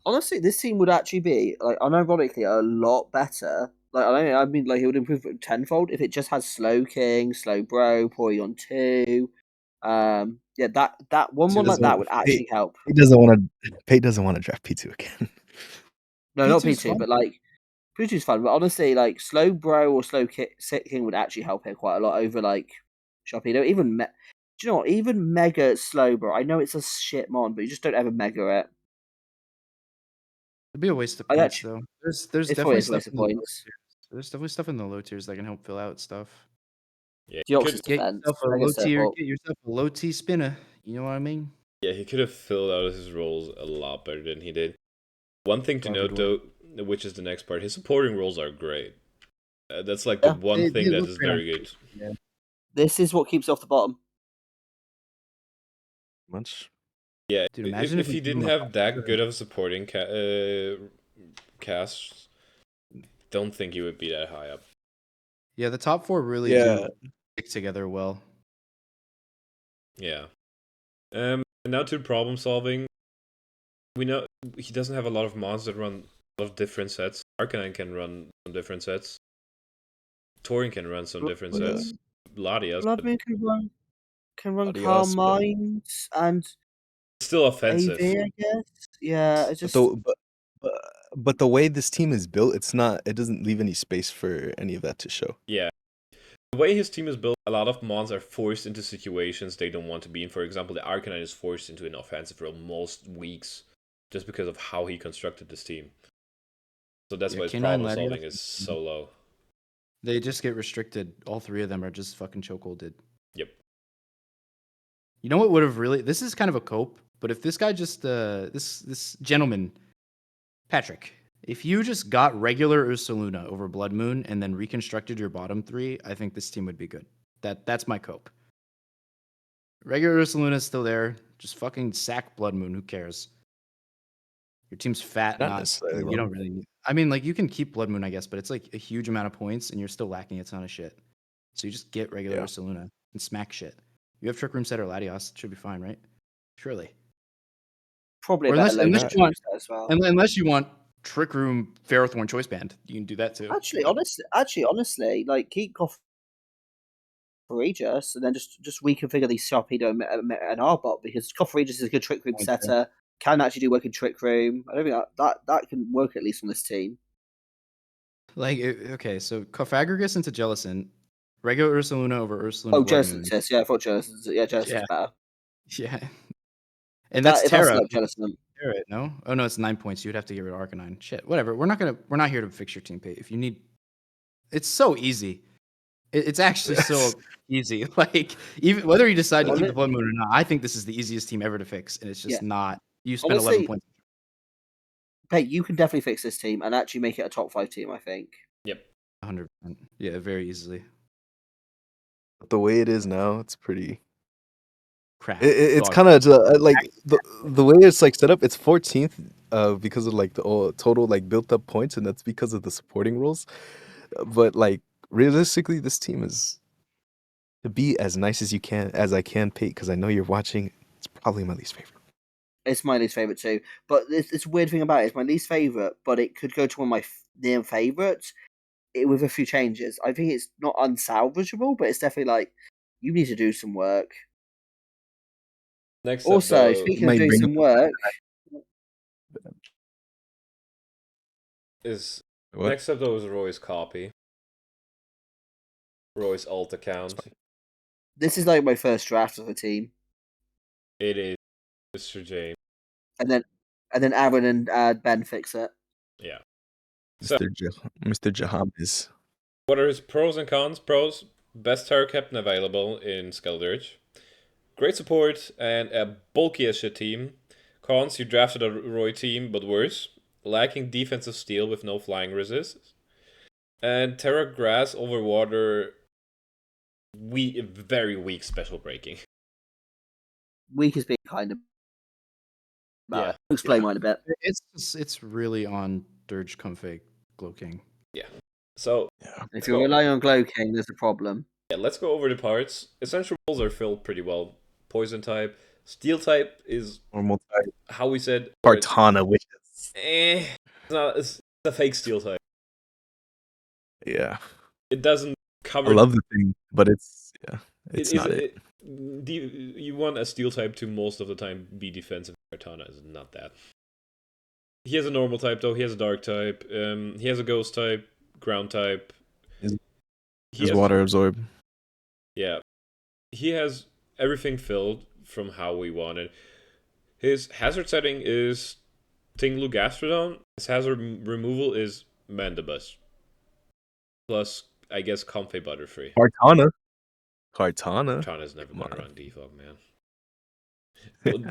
S3: Honestly, this team would actually be like unironically a lot better. Like I mean, like it would improve tenfold if it just has Slow King, Slow Bro, Porygon 2, Yeah, that one
S2: He
S3: like
S2: doesn't-
S3: that would
S2: Pate-
S3: actually help.
S2: He doesn't want to. Pate doesn't want to draft P2 again.
S3: No, not
S4: P2's
S3: P2,
S4: fun.
S3: but like P2's fun. But honestly, like slow bro or slow king would actually help here quite a lot over like Sharpedo. Even do you know what? Even mega slow bro. I know it's a shit mon, but you just don't ever mega it.
S4: It'd be a waste of
S3: I
S4: points
S3: actually-
S4: though. There's
S3: It's
S4: definitely
S3: always a
S4: stuff
S3: waste of
S4: in the low
S3: points.
S4: tiers. There's definitely stuff in the low tiers that can help fill out stuff.
S1: Yeah, he
S3: Deoxys
S1: could,
S3: defense.
S4: Get yourself a low T spinner. You know what I mean?
S1: he could have filled out his roles a lot better than he did. One thing to
S4: Garbage
S1: note, though, which is the next part, his supporting roles are great. That's like the
S3: Yeah,
S1: one
S4: they
S1: thing that
S4: look
S1: is
S4: great on
S1: very good.
S4: Yeah.
S3: This is what keeps you off the bottom.
S2: Much.
S1: Yeah,
S4: Dude, imagine
S1: if
S4: if
S1: he
S4: we
S1: didn't
S4: give him a
S1: have that
S4: Foster.
S1: good of a supporting cast, don't think he would be that high up.
S4: Yeah, the top four really
S2: Yeah.
S4: do stick together well.
S1: Yeah. And now to problem solving. We know he doesn't have a lot of mons that run a lot of different sets. Arcanine can run some different sets. Torin can run some different sets. Latias, but
S3: Bloodmoon can run
S2: Adios,
S3: Calm
S2: but-
S3: Minds and
S1: still offensive.
S3: AV, I guess. Yeah, it's just
S2: But the way this team is built, it's not. It doesn't leave any space for any of that to show.
S1: Yeah. The way his team is built, a lot of mons are forced into situations they don't want to be in. For example, the Arcanine is forced into an offensive role most weeks just because of how he constructed this team. So that's
S4: Yeah,
S1: why his
S4: K9
S1: problem
S4: Latias
S1: solving is so low.
S4: They just get restricted. All three of them are just fucking chokeholded.
S1: Yep.
S4: You know what would have really? This is kind of a cope, but if this guy just this gentleman, Patrick, if you just got regular Ursaluna over Blood Moon and then reconstructed your bottom three, I think this team would be good. That's my cope. Regular Ursaluna is still there. Just fucking sack Blood Moon. Who cares? Your team's fat.
S2: Not necessarily,
S4: You don't really need. I mean, like you can keep Blood Moon, I guess, but it's like a huge amount of points, and you're still lacking a ton of shit. So you just get regular
S2: Yeah.
S4: Ursaluna and smack shit. You have Trick Room Set or Latios, it should be fine, right? Surely.
S3: probably
S4: Or
S3: a better
S4: unless
S3: low
S4: you want,
S3: as well.
S4: unless you want Trick Room Ferrothorn Choice Band, you can do that too.
S3: Actually, honestly, like keep Courageous and then just reconfigure these Sharpedo and Arbot because Courageous is a good Trick Room
S4: Point,
S3: setter. Can actually do work in Trick Room. I don't think that can work at least on this team.
S4: Like okay, so Cofagrigus into Jellicent, regular Ursaluna over Ursaluna.
S3: Oh,
S4: Blood
S3: Jellicent,
S4: Moon.
S3: yeah, I thought Jellicent. Yeah, Jellicent's
S4: Yeah.
S3: better.
S4: Yeah. And that's
S3: If that's
S4: Terra.
S3: like Jellicent.
S4: Terra, no? Oh no, it's 9 points. You'd have to get rid of Arcanine. Shit, whatever. We're not here to fix your team, Pate. If you need, it's so easy. It's actually so easy. Like even whether you decide to keep the Blood Moon or not, I think this is the easiest team ever to fix, and it's just not. You spend 11
S3: Honestly,
S4: points.
S3: Pate, you can definitely fix this team and actually make it a top 5 team. I think.
S1: Yep.
S4: 100%. Yeah, very easily.
S2: But the way it is now, it's pretty.
S4: Crap.
S2: It's
S4: Dog.
S2: kind of like the way it's like set up. It's 14th because of like the total like built up points, and that's because of the supporting roles. But like realistically, this team is to be as nice as I can, Pate, because I know you're watching. It's probably my least favorite.
S3: It's my least favorite too. But it's a weird thing about it. It's my least favorite, but it could go to one of my near favorites with a few changes. I think it's not unsalvageable, but it's definitely like you need to do some work.
S1: Next
S3: Also,
S1: up, though,
S3: speaking of
S2: might
S3: doing
S2: bring
S3: some work,
S1: is
S2: What?
S1: next up though is Roy's copy. Roy's alt account.
S3: this is like my first draft of the team,
S1: It is Mr. James.
S3: and then Aaron and Ben fix it.
S1: Yeah. So,
S2: Mr. Jahamis.
S1: what are his pros and cons? Pros: best Terra Captain available in Skeldurge. Great support and a bulky as shit team. Cons: you drafted a Roy team, but worse. Lacking defensive steel with no flying resist. And Terra Grass over water. Very weak special breaking.
S3: Weak is being kind of.
S1: Yeah.
S3: Explain mine a bit.
S4: It's really on Dirge Config Glow King.
S1: So
S2: Yeah.
S3: If you're relying on Glow King, there's a problem.
S1: yeah, let's go over the parts. Essential roles are filled pretty well. Poison type. Steel type is
S2: Normal type.
S1: how we said.
S2: Partana witches.
S1: It's a fake steel type.
S2: Yeah.
S1: It doesn't cover.
S2: I love the thing, but it's
S1: It
S2: not
S1: is,
S2: it.
S1: You want a steel type to most of the time be defensive. Kartana is not that. He has a normal type though. He has a dark type. He has a ghost type, ground type. He
S2: His
S1: has
S2: water absorb.
S1: Yeah, he has everything filled from how we wanted. His hazard setting is Tinglu Gastrodon. His hazard removal is Mandibus. Plus, I guess Comfey Butterfree.
S2: Kartana.
S1: Katana's never
S2: Come
S1: gonna
S2: on.
S1: run defog, man.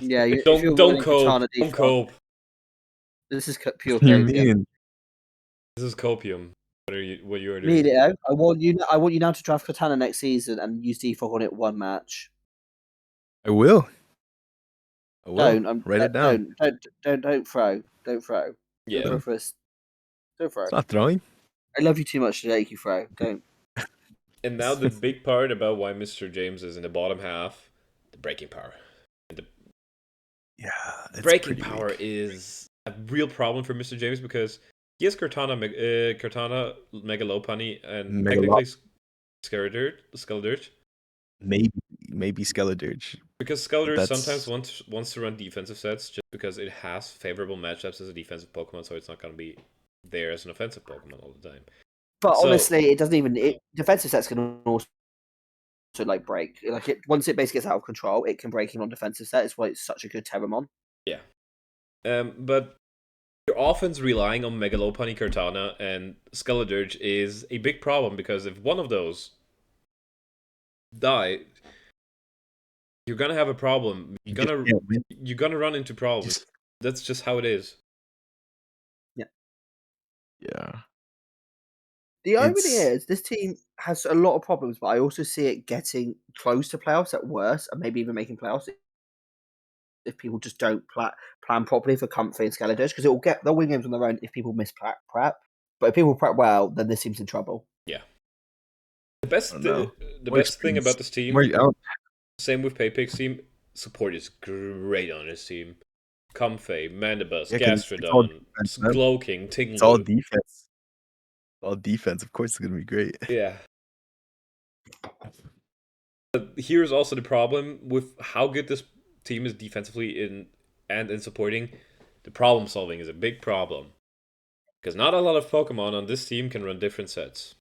S3: Yeah, if you're
S1: Don't
S3: running
S1: cope.
S3: Katana
S1: Don't
S3: default,
S1: cope.
S3: this is pure
S2: What do you
S3: copium.
S2: mean?
S1: This is copium. What you are doing?
S3: Emilio, I want you now to draft Katana next season and use defog on it one match.
S2: I will.
S3: Don't
S2: Write it down.
S3: don't throw. Don't throw.
S1: Yeah.
S3: Don't throw first. Don't throw.
S2: It's not throwing.
S3: I love you too much to make you throw. Don't.
S1: And now the big part about why Mr. James is in the bottom half, the breaking power.
S2: Yeah, it's
S1: Breaking
S2: pretty
S1: power
S2: weak.
S1: is a real problem for Mr. James because he has Cortana, Megalopony, and technically Skeledirge.
S2: Maybe Skeledirge.
S1: Because Skeledirge
S2: That's-
S1: sometimes wants to run defensive sets just because it has favorable matchups as a defensive Pokemon, so it's not going to be there as an offensive Pokemon all the time.
S3: But
S1: So-
S3: honestly, it doesn't even. Defensive sets can also like break. Like once it basically gets out of control, it can break him on defensive set. It's why it's such a good Terramon.
S1: Yeah. But your offense relying on Megalopony, Cortana, and Skeledirge is a big problem because if one of those die, you're gonna have a problem. You're gonna run into problems. That's just how it is.
S2: Yeah.
S3: The irony
S2: It's-
S3: is, this team has a lot of problems, but I also see it getting close to playoffs at worst, and maybe even making playoffs if people just don't plan properly for Comfrey and Skeledirge, because they'll win games on their own if people miss prep. But if people prep well, then this team's in trouble.
S1: Yeah. The best
S2: I don't know.
S1: the
S2: More
S1: best thing
S2: experience.
S1: about this team, same with Paypig's team, support is great on this team. Comfey, Mandibus,
S2: Yeah, 'cause it's all
S1: Gastrodon,
S2: defense, man.
S1: Glowking,
S2: It's all
S1: Tinglu.
S2: defense. All defense. Of course, it's gonna be great.
S1: Yeah. But here's also the problem with how good this team is defensively in supporting. The problem solving is a big problem. Because not a lot of Pokemon on this team can run different sets.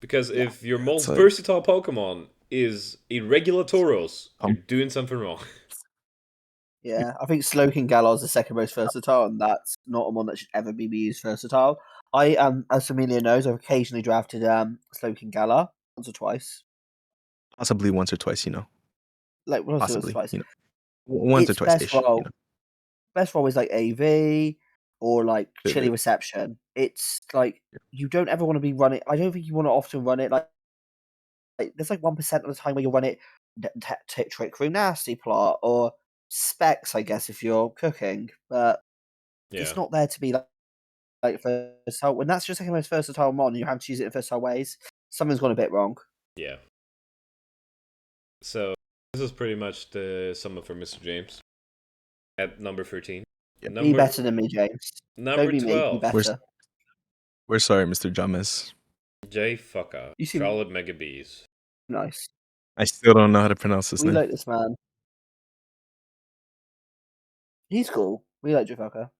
S1: Because if your most
S2: like-
S1: versatile Pokemon is a regular Tauros, you're doing something wrong.
S3: Yeah, I think Slowking Galar is the second most versatile, and that's not a one that should ever be used versatile. I as Emilio knows, I've occasionally drafted Slowking Galar once or twice.
S2: Possibly once or twice,
S3: Like once or
S2: Possibly,
S3: twice.
S2: Once or
S3: Its
S2: twice.
S3: best role, best role is like AV or like
S2: Bit
S3: chilly
S2: bit.
S3: reception. It's like you don't ever want to be running. I don't think you want to often run it like there's like 1% of the time where you run it Trick Room Nasty Plot or Specs, I guess, if you're cooking, but it's not there to be like versatile. When that's your second most versatile mon, you have to use it in versatile ways. Something's gone a bit wrong.
S1: Yeah. So this is pretty much the sum up for Mr. James at number 13.
S2: Yeah.
S3: Be better than me, James.
S1: Number
S3: Don't be me. Be
S1: 12.
S3: better.
S2: We're sorry, Mr. James.
S1: J Fucka.
S3: You seem-
S1: Charlotte Mega Bees.
S3: Nice.
S2: I still don't know how to pronounce this
S3: We
S2: name.
S3: like this man. He's cool. We like Jafaka.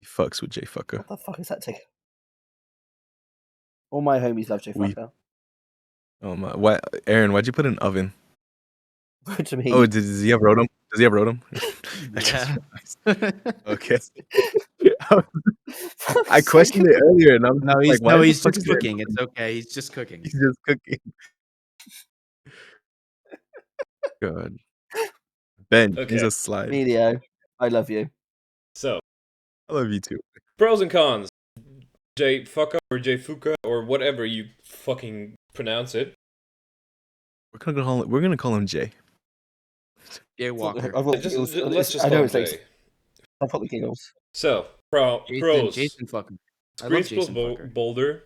S2: He fucks with J Fucker.
S3: What the fuck is that ticket? All my homies love
S2: We-
S3: Jafaka.
S2: Oh my! Why, Aaron? Why'd you put an oven?
S3: To me.
S2: Oh, does he have Rotom? Does he have Rotom?
S4: Yeah.
S2: Okay. I questioned it earlier, and I'm
S4: No,
S2: just
S4: he's
S2: like, why the
S4: he's
S2: fuck
S4: just
S2: is there-
S4: cooking. It's okay. He's just cooking.
S2: He's just cooking. God. Ben, he's
S1: Okay.
S2: a slide.
S3: Emilio, I love you.
S1: So,
S2: I love you too.
S1: pros and cons. J Fucka or J Fuka or whatever you fucking pronounce it.
S2: We're gonna call him Jay.
S4: Jay Walker.
S3: I thought
S1: Let's just
S3: I
S1: call
S3: know
S1: him
S3: it's like
S1: J.
S3: I thought the giggles.
S1: So,
S4: Jason,
S1: pros.
S4: Jason fucking. I
S1: Screen
S4: love
S1: Spills
S4: Jason Fucker.
S1: Boulder,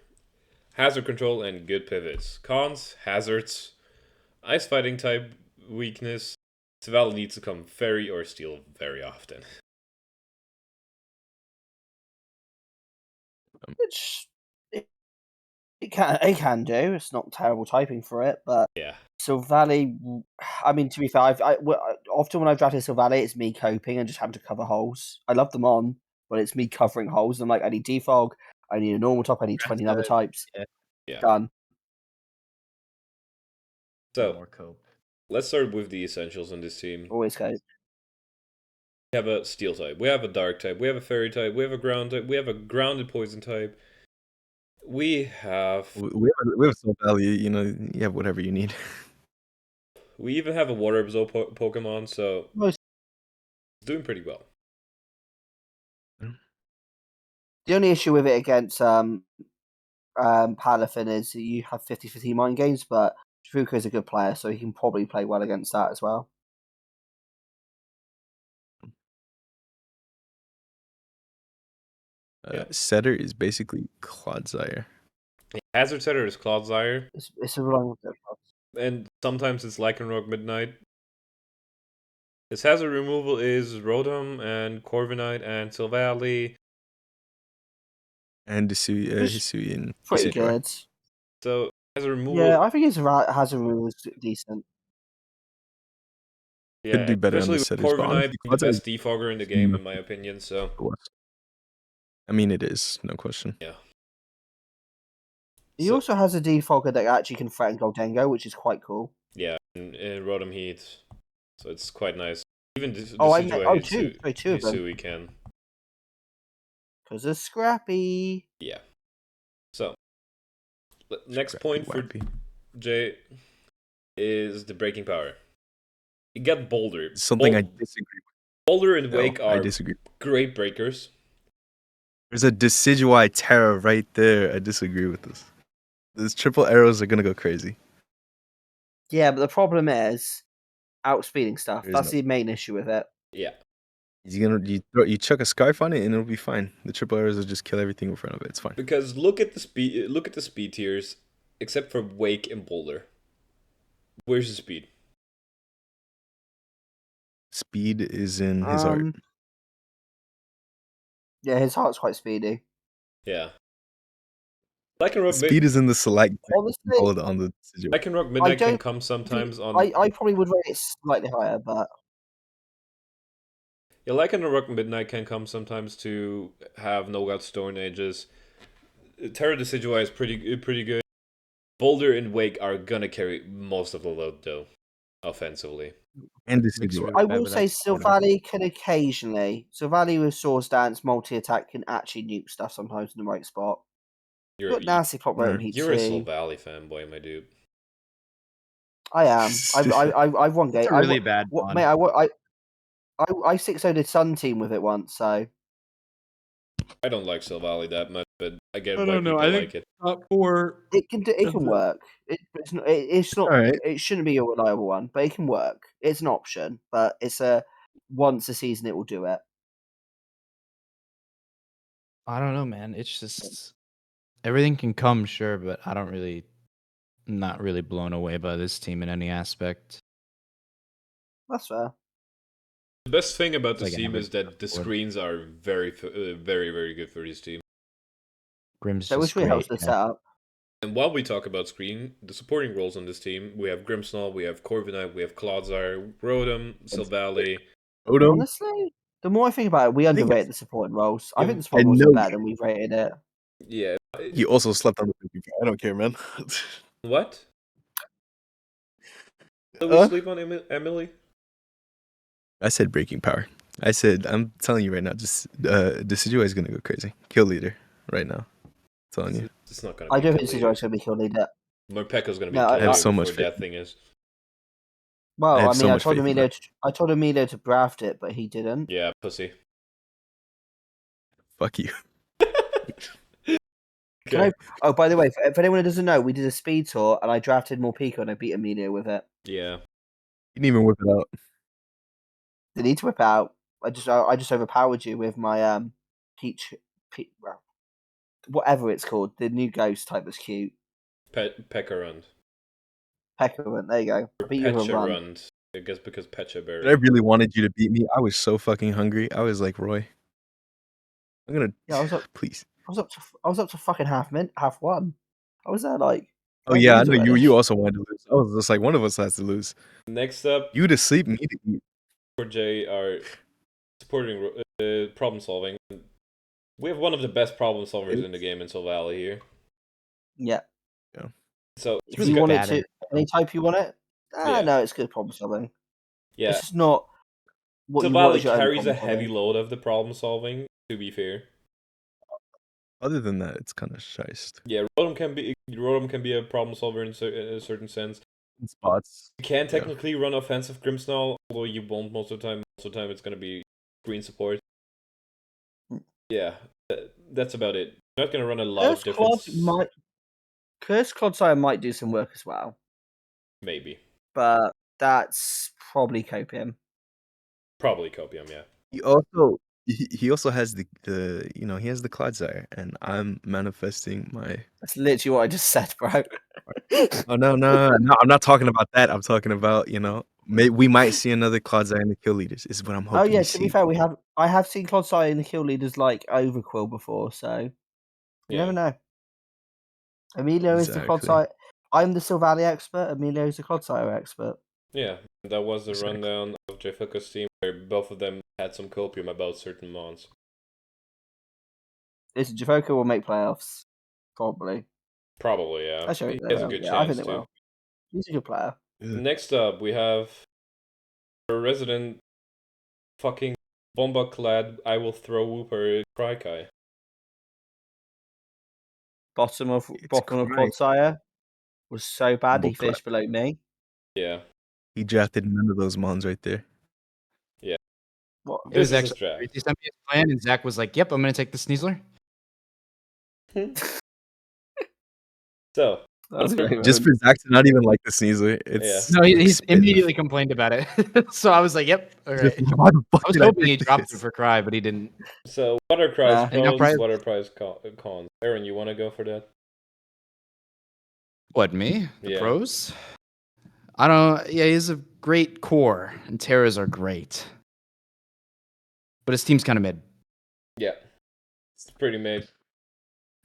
S1: hazard control, and good pivots. Cons, hazards, ice fighting type weakness. Saval needs to come fairy or steel very often.
S3: Which It can do. It's not terrible typing for it, but
S1: Yeah.
S3: Silvally, I mean, to be fair, often when I've drafted Silvally, it's me coping and just having to cover holes. I love them on, but it's me covering holes. I'm like, I need defog, I need a normal top, I need 20 other types.
S1: Yeah.
S3: Done.
S1: So
S4: More cope.
S1: let's start with the essentials on this team.
S3: Always cope.
S1: We have a steel type, we have a dark type, we have a fairy type, we have a ground type, we have a grounded poison type. We have
S2: Soul Valley, you have whatever you need.
S1: we even have a water absorb Pokemon, so
S3: Most-
S1: it's doing pretty well.
S3: The only issue with it against Palafin is that you have 50-50 mind games, but Fuka is a good player, so he can probably play well against that as well.
S2: Setter is basically Clodsire.
S1: Hazard Setter is Clodsire,
S3: It's a wrong.
S1: and sometimes it's Lycanroc Midnight. His hazard removal is Rotom and Corviknight and Silvally.
S2: And Hisuian.
S3: Pretty
S2: Decidueye.
S3: good.
S1: So hazard removal.
S3: Yeah, I think his hazard rule was decent.
S1: Yeah,
S2: Could do better on
S1: especially
S2: the
S1: with
S2: setters, but
S1: Corviknight
S2: honestly,
S1: being the
S2: Clodsire
S1: best defogger in the game, in my opinion. So
S2: I mean, it is, no question.
S1: yeah.
S3: He
S1: So-
S3: also has a defogger that actually can threaten Goldengo, which is quite cool.
S1: Yeah, in Rotom Heat, so it's quite nice. Even
S3: Two of them,
S1: Hisui can.
S3: because it's Scrappy.
S1: Yeah. So next
S2: Scrappy
S1: point for
S2: Wappy.
S1: Jay is the breaking power. You got Boulder.
S2: Something I disagree with.
S1: Boulder and
S2: No,
S1: Wake
S2: I
S1: are
S2: disagree.
S1: great breakers.
S2: There's a Decidueye Terra right there. I disagree with this. Those triple arrows are gonna go crazy.
S3: Yeah, but the problem is outspeeding stuff.
S2: There is
S3: That's
S2: no-
S3: the main issue with it.
S1: Yeah.
S2: You chuck a scarf on it and it'll be fine. The triple arrows will just kill everything in front of it. It's fine.
S1: Because look at the speed tiers, except for Wake and Boulder. Where's the speed?
S2: Speed is in his art.
S3: Yeah, his heart's quite speedy.
S1: Yeah. Lycanroc
S2: Speed is in the select
S3: Honestly,
S2: on the Decidueye.
S1: Lycanroc Midnight can
S3: don't
S1: come sometimes on.
S3: I probably would rate it slightly higher, but
S1: Yeah, Lycanroc Midnight can come sometimes to have no-got Stone Ages. Terra Decidueye is pretty good. Boulder and Wake are gonna carry most of the load though, offensively.
S2: And
S4: Mixed
S2: Decidueye.
S3: I
S4: Yeah,
S3: will
S4: but
S3: say
S4: that's-
S3: Silvally can occasionally. Silvally with Swords Dance, multi-attack can actually nuke stuff sometimes in the right spot.
S1: You're
S3: Got Nasty Pop Rotom Heat
S1: you're a
S3: too.
S1: Soul Valley fanboy, my dude.
S3: I am. I've won game.
S4: It's a really bad one.
S3: Mate, I 6-0'd Sun Team with it once, so
S1: I don't like Soul Valley that much, but I get
S4: I
S1: why
S4: don't know,
S1: people
S4: I
S1: like
S4: think-
S1: it.
S4: Top 4.
S3: it can work. It's not. It's not.
S2: Alright.
S3: It shouldn't be a reliable one, but it can work. It's an option, but it's a once a season it will do it.
S4: I don't know, man. It's just everything can come, sure, but not really blown away by this team in any aspect.
S3: That's fair.
S1: The best thing about
S4: It's
S1: this
S4: like
S1: team
S4: average
S1: is that the
S4: top four.
S1: screens are very, very good for this team.
S4: Grim's
S3: So
S4: just
S3: which really helps
S4: great.
S3: the
S4: you know?
S3: setup.
S1: And while we talk about screen, the supporting roles on this team, we have Grimmsnarl, we have Corviknight, we have Clodsire, Rotom, Silvally.
S2: Odom.
S3: Honestly, the more I think about it, we
S2: think
S3: underrate the supporting roles. I
S1: Yeah,
S3: think the supporting
S2: I
S3: roles are
S2: know
S3: better than we've rated it.
S1: Yeah.
S2: He also slept on the baby. I don't care, man.
S1: What? Did
S2: Huh?
S1: we sleep on Emily?
S2: I said breaking power. I'm telling you right now, just Decidueye is gonna go crazy. Kill leader right now. Telling you.
S1: It's not gonna.
S3: I
S1: be
S3: don't
S1: a
S3: think
S1: kill
S3: Decidueye's going to be kill leader.
S1: leader. Morpeko's gonna be
S3: No,
S1: a
S3: I
S1: kill
S3: have
S1: leader
S2: so much
S1: before
S2: faith
S1: that thing is.
S3: Well,
S2: I have
S3: I
S2: so
S3: mean,
S2: much faith in that.
S3: I told Emilio to draft it, but he didn't.
S1: Yeah, pussy.
S2: Fuck you.
S3: Can I- Oh, by the way, if anyone who doesn't know, we did a speed tour, and I drafted Morpeko, and I beat Emilio with it.
S1: Yeah.
S2: You didn't even whip it out.
S3: They need to whip out. I just overpowered you with my peach, well, whatever it's called, the new ghost type was cute.
S1: Pekarund.
S3: Peckerant, there you go. I beat you with a run.
S1: Pecherund. I guess because Pecha Berry.
S2: But I really wanted you to beat me. I was so fucking hungry. I was like, Roy, I'm gonna.
S3: Yeah, I was up.
S2: Please.
S3: I was up to fucking half one. I was there like.
S2: Oh
S3: 5
S2: yeah, I
S3: games
S2: know you.
S3: already.
S2: You also wanted to lose. I was just like, one of us has to lose.
S1: Next up,
S2: You to sleep, me to eat.
S1: for Jay are supporting problem solving. We have one of the best problem solvers in the game in Soul Valley here.
S3: Yeah.
S1: So
S3: If
S4: He's
S3: you
S4: good
S3: want it
S4: at
S3: to,
S4: it.
S3: any type you want it.
S1: Yeah.
S3: No, it's good problem solving.
S1: yeah,
S3: It's just not what
S1: Soul
S3: you want
S1: Valley
S3: is your own
S1: carries a
S3: problem
S1: heavy
S3: solving.
S1: load of the problem solving. To be fair,
S2: Other than that, it's kind of shiced.
S1: yeah, Rotom can be a problem solver in a certain sense.
S2: In spots.
S1: You can
S2: Yeah.
S1: technically run offensive Grimmsnarl, although you won't most of the time. Most of the time, it's gonna be green support. Yeah, that's about it. You're not gonna run a lot of different.
S3: Curse Clodsire might do some work as well,
S1: Maybe,
S3: but that's probably copium.
S1: probably Copium. Yeah.
S2: He also has the he has the Clodsire, and I'm manifesting my.
S3: That's literally what I just said, bro.
S2: Oh no, I'm not talking about that. I'm talking about we might see another Clodsire in the kill leaders. Is what I'm hoping.
S3: Oh yeah,
S2: we
S3: to
S2: see.
S3: be fair, I have seen Clodsire in the kill leaders like Overquill before, so you
S1: Yeah.
S3: never know. Emilio is the
S2: Exactly.
S3: Clodsire. I'm the Sylvalia expert. Emilio is the Clodsire expert.
S1: Yeah, that was the
S2: Exactly.
S1: rundown of Jfuka's team, where both of them had some copium about certain mons.
S3: Listen, Javoka will make playoffs, probably.
S1: Probably, yeah.
S3: Actually,
S1: He
S3: they
S1: has a
S3: will.
S1: good
S3: Yeah, I
S1: chance
S3: think they
S1: too.
S3: will. He's a good player.
S2: Ugh.
S1: Next up, we have a resident fucking bomba clad I will throw Wooper Crykai.
S3: Bottom of
S2: It's
S3: Clodsire was so bad he
S2: Book
S3: finished below me.
S1: Yeah.
S2: He drafted none of those mons right there.
S3: What?
S4: It was
S1: This is his
S4: actually
S1: draft.
S4: he sent me his plan, and Zach was like, "Yep, I'm gonna take the Sneasler."
S1: So,
S3: That was a great
S2: Just
S3: moment.
S2: for Zach to not even like the Sneasler, it's
S4: No, he
S2: spit in the
S4: immediately
S2: face.
S4: complained about it. So I was like, "Yep, all right."
S2: Just, why the fuck
S4: I was
S2: did
S4: hoping he
S2: pick
S4: dropped it
S2: this?
S4: for Cry, but he didn't.
S1: what are Cry's
S3: And
S4: now
S1: pros?
S4: Cry-
S1: What are Cry's cons? Aaron, you want to go for that?
S4: What, me? The
S1: Yeah.
S4: pros? I don't. Yeah, he has a great core, and Terras are great, but his team's kind of mid.
S1: Yeah. It's pretty mid.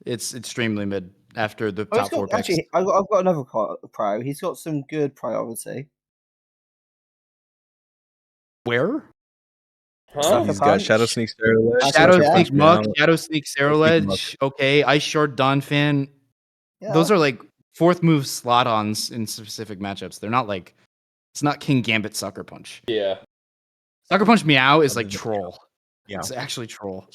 S4: It's extremely mid after the
S3: Oh, he's
S4: top four
S3: got,
S4: picks.
S3: actually, I've got another pro. He's got some good priority.
S4: Where?
S1: Huh?
S3: Sucker
S2: He's got Shadow
S3: Punch.
S2: Sneak, Sterilage,
S3: That's
S4: Shadow
S3: what I
S4: Sneak
S3: said.
S4: Muck, Shadow Sneak
S2: Shadow Sneak Muck.
S4: Cerulege. Okay, Ice Shard Dawn Fan.
S3: Yeah.
S4: Those are like fourth move slot ons in specific matchups. They're not like it's not King Gambit Sucker Punch.
S1: Yeah.
S4: Sucker Punch Meow is
S2: Other
S4: like
S2: than
S4: troll.
S2: Yeah.
S4: It's actually troll.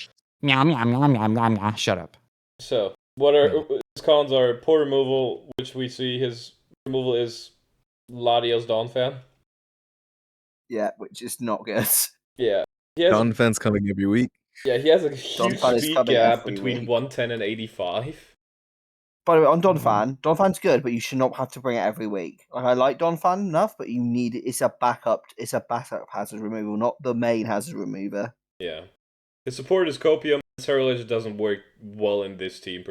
S4: Meow meow meow meow meow meow. Shut up.
S1: So, what are
S2: No.
S1: his cons are poor removal, which we see his removal is Latios Dawnfan.
S3: Yeah, which is not good.
S1: Yeah. He has
S2: Dawn Fan's coming every week.
S1: he has a huge
S3: Dawnfan is
S1: speed
S3: coming
S1: gap
S3: every
S1: between
S3: week.
S1: 110 and 85.
S3: By the way, on
S2: Mhm.
S3: Donphan's good, but you should not have to bring it every week. Like I like Donphan enough, but you need it's a backup hazard removal, not the main hazard remover.
S1: Yeah. His support is Copium. Cerulege doesn't work well in this team.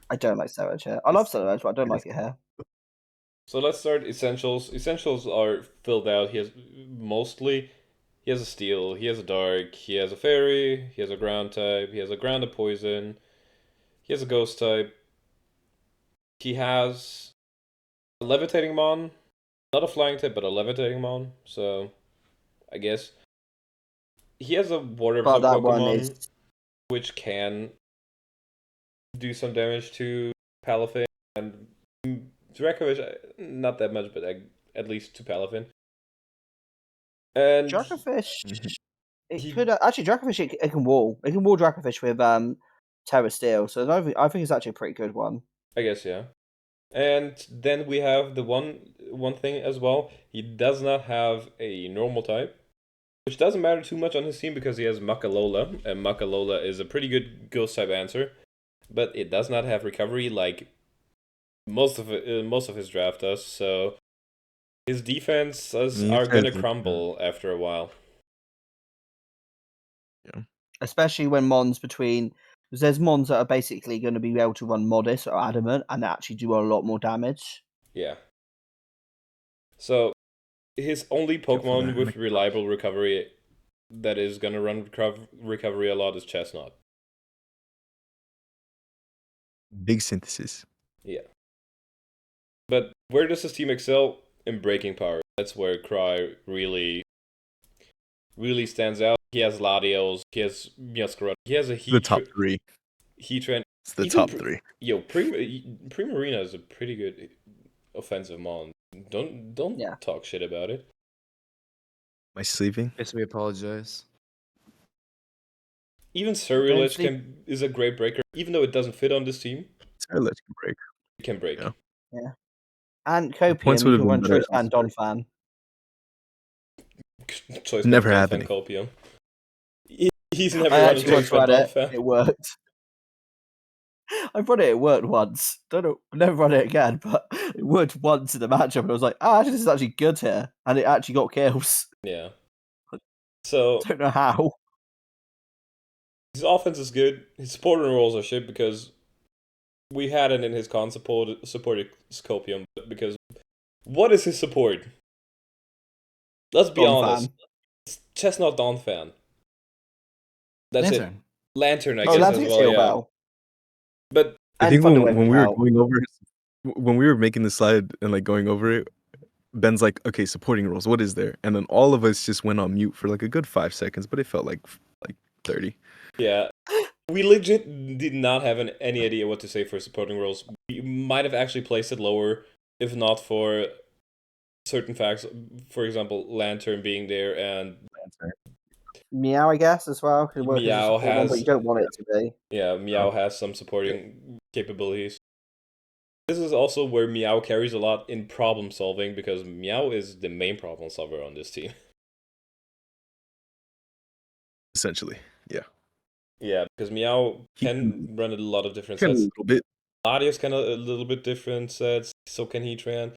S3: I don't like Sarage here. I love Sarage, but I don't like it here.
S1: So let's start Essentials. Essentials are filled out. He has a Steel, he has a Dark, he has a Fairy, he has a Ground type, he has a Grounded Poison, he has a Ghost type, he has a Levitating Mon, not a Flying type, but a Levitating Mon, so I guess. He has a Water
S3: But
S1: Absorb
S3: that one
S1: Pokemon,
S3: is
S1: which can do some damage to Palafin, and Dracovish, not that much, but at least to Palafin. And
S3: Dracofish.
S2: Mhm.
S1: he-
S3: Could actually Dracofish. It can wall. It can wall Dracofish with Terra Steel. So I think it's actually a pretty good one.
S1: I guess, yeah. And then we have the one thing as well. He does not have a normal type, which doesn't matter too much on his team because he has Makalola, and Makalola is a pretty good ghost type answer, but it does not have recovery like most of his draft does. So his defenses
S2: You
S1: are
S2: said
S1: gonna
S2: that,
S1: crumble after a while.
S3: Especially when Mons between. Because there's Mons that are basically going to be able to run Modest or Adamant and actually do a lot more damage.
S1: Yeah. So his only
S2: Careful
S1: Pokemon
S2: there.
S1: with reliable recovery that is gonna run recovery a lot is Chestnut.
S2: Big synthesis.
S1: Yeah. But where does his team excel? In breaking power. That's where Cry really stands out. He has Latios, he has Mascott, he has a
S2: The top three.
S1: Heat trend.
S2: It's the
S1: Even
S2: top three.
S1: Yo, Primarina is a pretty good offensive mon. Don't
S3: Yeah.
S1: talk shit about it.
S2: Am I sleeping?
S4: Yes, we apologize.
S1: Even
S3: Don't
S1: Surreal
S3: sleep.
S1: is a great breaker, even though it doesn't fit on this team.
S2: Sorry, let you break.
S1: It can break.
S2: Yeah.
S3: And
S2: points
S3: Copium,
S2: would
S3: you
S2: have
S3: can
S2: been
S3: run
S2: better
S3: Choice Fan, Don Fan.
S1: Choice
S2: Never
S1: Fan
S2: happening.
S1: Copium. He's never
S3: I
S1: running
S3: actually
S1: Choice
S3: once
S1: Fan
S3: ran it.
S1: Fan.
S3: It worked. I run it worked once. Don't know, never run it again, but it worked once in the matchup, and I was like, actually, this is actually good here, and it actually got kills.
S1: Yeah. So
S3: Don't know how.
S1: his offense is good. His supporting roles are shit because we had it in his con supported Scopium. Because what is his support? Let's be
S3: Don
S1: honest.
S3: Fan.
S1: It's Chestnut Dawn fan. That's
S4: Lantern.
S1: it. Lantern, I
S3: Oh,
S1: guess
S3: that's
S1: as
S3: it,
S1: well.
S3: Steel
S1: Yeah.
S3: Bell.
S1: But
S2: I
S3: And
S2: think
S3: Thunderwave
S2: when we were
S3: out.
S2: going over, when we were making the slide and like going over it, Ben's like, okay, supporting roles, what is there? And then all of us just went on mute for like a good 5 seconds, but it felt like 30.
S1: yeah, we legit did not have any idea what to say for supporting roles. We might have actually placed it lower if not for certain facts. For example, Lantern being there and
S3: Meow, I guess, as well. Could work as a
S1: Meow
S3: support one, but
S1: has
S3: you don't want it to be.
S1: Meow has some supporting capabilities. This is also where Meow carries a lot in problem solving because Meow is the main problem solver on this team.
S2: Essentially, yeah.
S1: Yeah, because Meow
S2: He
S1: can run a lot of different
S2: can a
S1: sets.
S2: little bit.
S1: Latios can a little bit different sets. So can Heatran.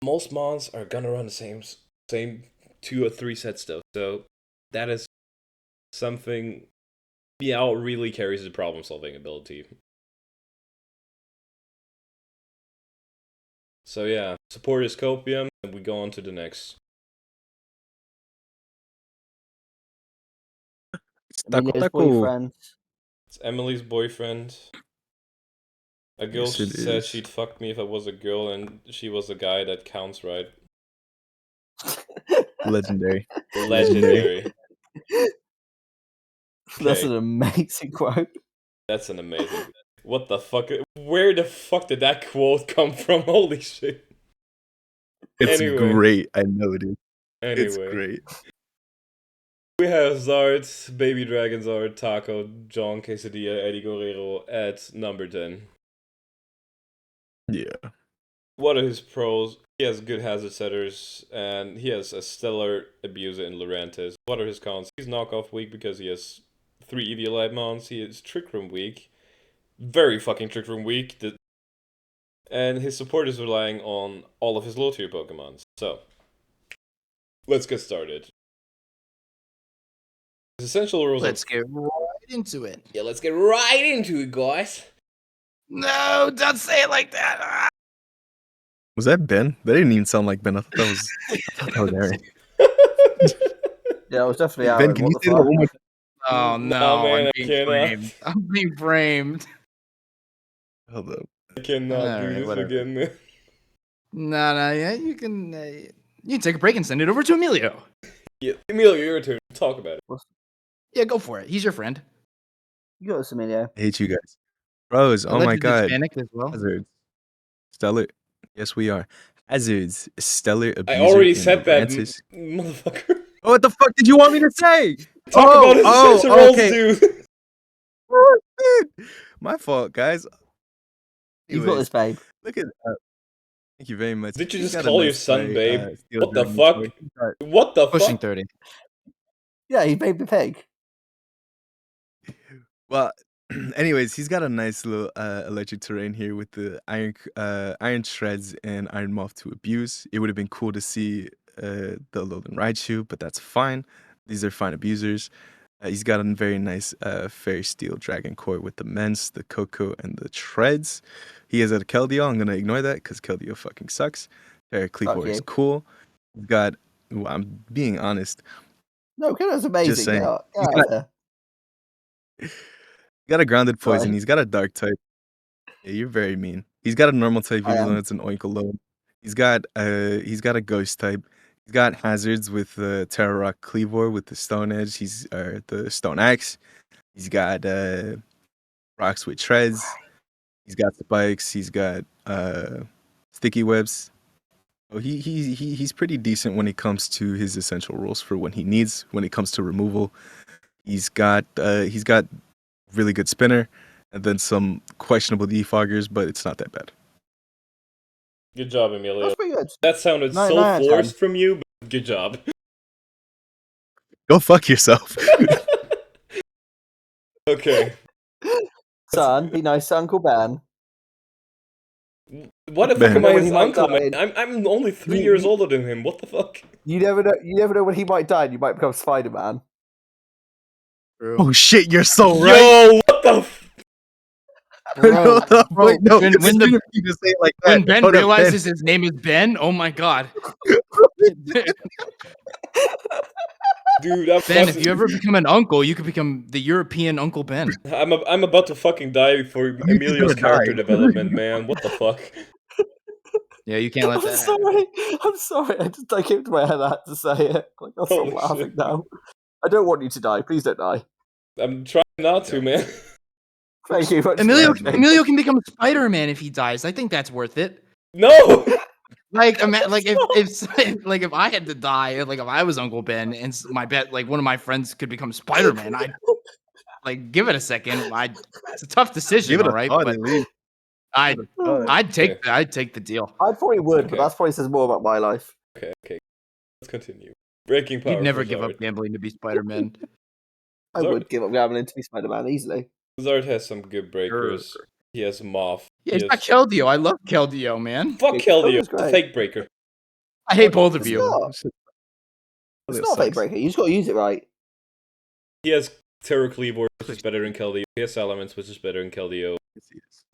S1: Most mons are gonna run the same 2 or 3 sets though. So that is something Meow really carries the problem solving ability. So yeah, support is Copium, and we go on to the next.
S3: Emilio's boyfriend.
S1: It's Emily's boyfriend. A girl
S2: Yes, it
S1: said
S2: is.
S1: she'd fuck me if I was a girl, and she was a guy. That counts, right?
S2: Legendary.
S1: Legendary.
S3: That's
S1: Okay.
S3: an amazing quote.
S1: That's an amazing. What the fuck? Where the fuck did that quote come from? Holy shit.
S2: It's
S1: Anyway.
S2: great. I know it is.
S1: Anyway.
S2: It's great.
S1: We have Zard, Baby Dragon Zard, Taco, John Quesadilla, Eddie Guerrero at number 10.
S2: Yeah.
S1: What are his pros? He has good hazard setters, and he has a stellar abuser in Lurantis. What are his cons? He's knockoff weak because he has 3 Eviolite mons. He is Trick Room weak. Very fucking Trick Room weak. And his support is relying on all of his low tier Pokemon. So, let's get started. His essential rules
S4: Let's get right into it.
S1: Yeah, let's get right into it, guys.
S4: No, don't say it like that. Ah.
S2: Was that Ben? That didn't even sound like Ben. I thought that was Aaron.
S3: Yeah, it was definitely
S2: Ben,
S3: Aaron.
S2: can you
S3: What
S2: say
S3: the
S2: that
S3: fuck?
S2: one more time?
S4: Oh no,
S1: man,
S4: I'm
S1: I
S4: being
S1: cannot.
S4: framed. I'm being framed.
S2: Hold up.
S1: I cannot do
S4: Alright,
S1: this
S4: whatever.
S1: again, man.
S4: No, yeah, you can take a break and send it over to Emilio.
S1: Yeah, Emilio, your turn. Talk about it.
S4: Yeah, go for it. He's your friend.
S3: You got this, Emilio.
S2: I hate you guys. Bros, oh my
S4: Allegedly
S2: god.
S4: Hispanic as well.
S2: Hazards. Stellar. Yes, we are. Hazards. Stellar
S1: I
S2: abuser.
S1: already
S2: in
S1: said that,
S2: Lurantis.
S1: motherfucker.
S2: Oh, what the fuck did you want me to say?
S1: Talk about his essential roles,
S2: okay.
S1: dude.
S2: Oh, shit. My fault, guys.
S3: You've got this,
S2: Anyways,
S3: babe.
S2: look at thank you very much.
S1: Did you
S2: He's
S1: just
S2: got a
S1: call your
S2: nice
S1: son
S2: play,
S1: babe?
S2: Steel
S1: What the
S2: Dragon
S1: fuck?
S2: Sword. He's got-
S1: What the
S4: Pushing
S1: fuck?
S4: 30.
S3: Yeah, he made the pig.
S2: Well, anyways, he's got a nice little electric terrain here with the iron shreds and iron moth to abuse. It would have been cool to see the Alolan Raichu, but that's fine. These are fine abusers. He's got a very nice fairy steel dragon core with the Mence, the Coco, and the Treads. He has a Keldeo. I'm gonna ignore that because Keldeo fucking sucks. Cleavor is
S3: you.
S2: cool. He's got. Well, I'm being honest.
S3: No, Kiddo's amazing.
S2: Just saying.
S3: Get out
S2: He's
S3: of here.
S2: got a grounded poison.
S3: Sorry.
S2: He's got a dark type. Yeah, you're very mean. He's got a normal type,
S3: I
S2: even
S3: am.
S2: though it's an Oink alone. He's got a ghost type. He's got hazards with the Terra Rock Cleavor with the Stone Edge. He's the Stone Axe. He's got rocks with treads. He's got spikes. He's got sticky webs. Oh, he's pretty decent when it comes to his essential rules for when he needs. When it comes to removal, he's got really good spinner, and then some questionable defoggers, but it's not that bad.
S1: Good job, Emilio.
S3: That's pretty good.
S1: That sounded
S3: Nine
S1: so
S3: out of 10.
S1: forced from you, but good job.
S2: Go fuck yourself.
S1: Okay.
S3: Son, be nice to Uncle Ben.
S1: What the fuck
S2: Ben.
S1: am I
S3: When
S1: his
S3: he might
S1: uncle,
S3: die.
S1: man? I'm only 3
S3: You-
S1: years
S3: you-
S1: older than him. What the fuck?
S3: You never know. You never know when he might die. And you might become Spider-Man.
S2: Oh shit, you're so right.
S1: Yo, what the
S4: Bro,
S2: Hold up,
S4: bro,
S2: wait, no.
S4: when
S2: When
S4: the-
S2: you just say it like that.
S4: when Ben
S2: Hold up,
S4: realizes his name is Ben, oh my god.
S1: Dude, I'm
S4: Ben, if
S1: fucking-
S4: you ever become an uncle, you could become the European Uncle Ben.
S1: I'm about to fucking die for
S2: just
S1: Emilio's
S2: gonna
S1: character
S2: die.
S1: development, man. What the fuck?
S4: Yeah, you can't let
S3: I'm
S4: that happen.
S3: sorry. I'm sorry. I came to my head. I had to say it. Like, I'll stop
S1: Holy
S3: laughing
S1: shit.
S3: now. I don't want you to die. Please don't die.
S1: I'm trying not to, man.
S3: Thank you. much
S4: Emilio,
S3: for that.
S4: Emilio can become Spider-Man if he dies. I think that's worth it.
S1: No!
S4: Like, if I had to die, like if I was Uncle Ben and my bet, like one of my friends could become Spider-Man, I'd like give it a second. It's a tough decision,
S2: Give it
S4: all
S2: a
S4: right,
S2: thought
S4: but
S2: at least.
S4: I'd
S1: Okay.
S4: I'd take the deal.
S3: I probably would,
S1: Okay.
S3: but that probably says more about my life.
S1: Okay. Let's continue. Breaking power.
S4: You'd never
S1: for
S4: give up
S1: Zard.
S4: gambling to be Spider-Man.
S3: I
S1: Zard-
S3: would give up gambling to be Spider-Man easily.
S1: Zard has some good breakers. He has Moth.
S4: Yeah,
S1: He
S4: it's not
S1: has...
S4: Keldeo. I love Keldeo, man.
S1: Fuck
S3: Yeah,
S1: Keldeo.
S3: Keldeo's
S1: It's a
S3: great.
S1: fake breaker.
S4: I hate both of
S3: It's
S4: you.
S3: not. It's not a fake breaker. You just got to use it right.
S1: He has Terror Cleavor, which is better than Keldeo. He has Elements, which is better than Keldeo.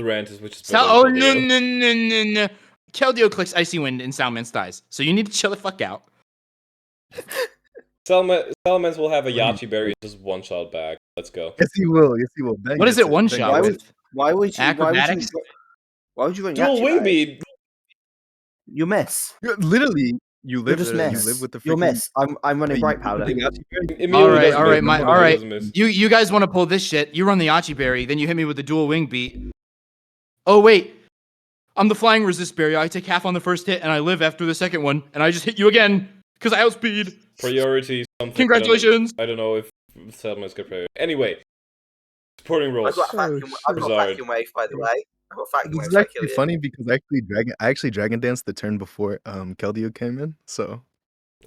S1: Durantis, which is better
S4: Oh
S1: than
S4: no
S1: Keldeo.
S4: no. Keldeo clicks Icy Wind and Salmons dies. So you need to chill the fuck out.
S1: Salamence will have a Yachi Berry and just one shot back. Let's go.
S2: Yes, he will. Yes, he will. Ben
S4: What is
S2: gets
S4: it one
S2: Ben
S4: shot
S2: gets
S3: Why
S2: it.
S4: with?
S3: Why would you?
S4: Acrobatics?
S3: Why would you run
S1: Dual
S3: Yachi
S1: Wing
S3: Berry?
S1: Beat!
S3: You miss.
S2: Literally, you
S3: You
S2: live.
S3: just
S2: You
S3: miss.
S2: live with the
S3: You'll
S2: freaking.
S3: miss. I'm running Bright Powder.
S1: Emilio
S4: Alright,
S1: doesn't
S4: alright,
S1: miss.
S4: alright.
S1: Doesn't miss.
S4: You guys want to pull this shit? You run the Yachi Berry, then you hit me with the dual wing beat. Oh wait, I'm the flying resist barrier. I take half on the first hit, and I live after the second one, and I just hit you again because I outspeed.
S1: Priority something.
S4: Congratulations.
S1: I don't know if Salamence got priority. Anyway, supporting
S3: I've
S1: roles.
S3: got a vacuum wave, by the way. I've got a vacuum
S2: This
S3: wave.
S2: is actually funny because I actually dragon danced the turn before Keldeo came in. So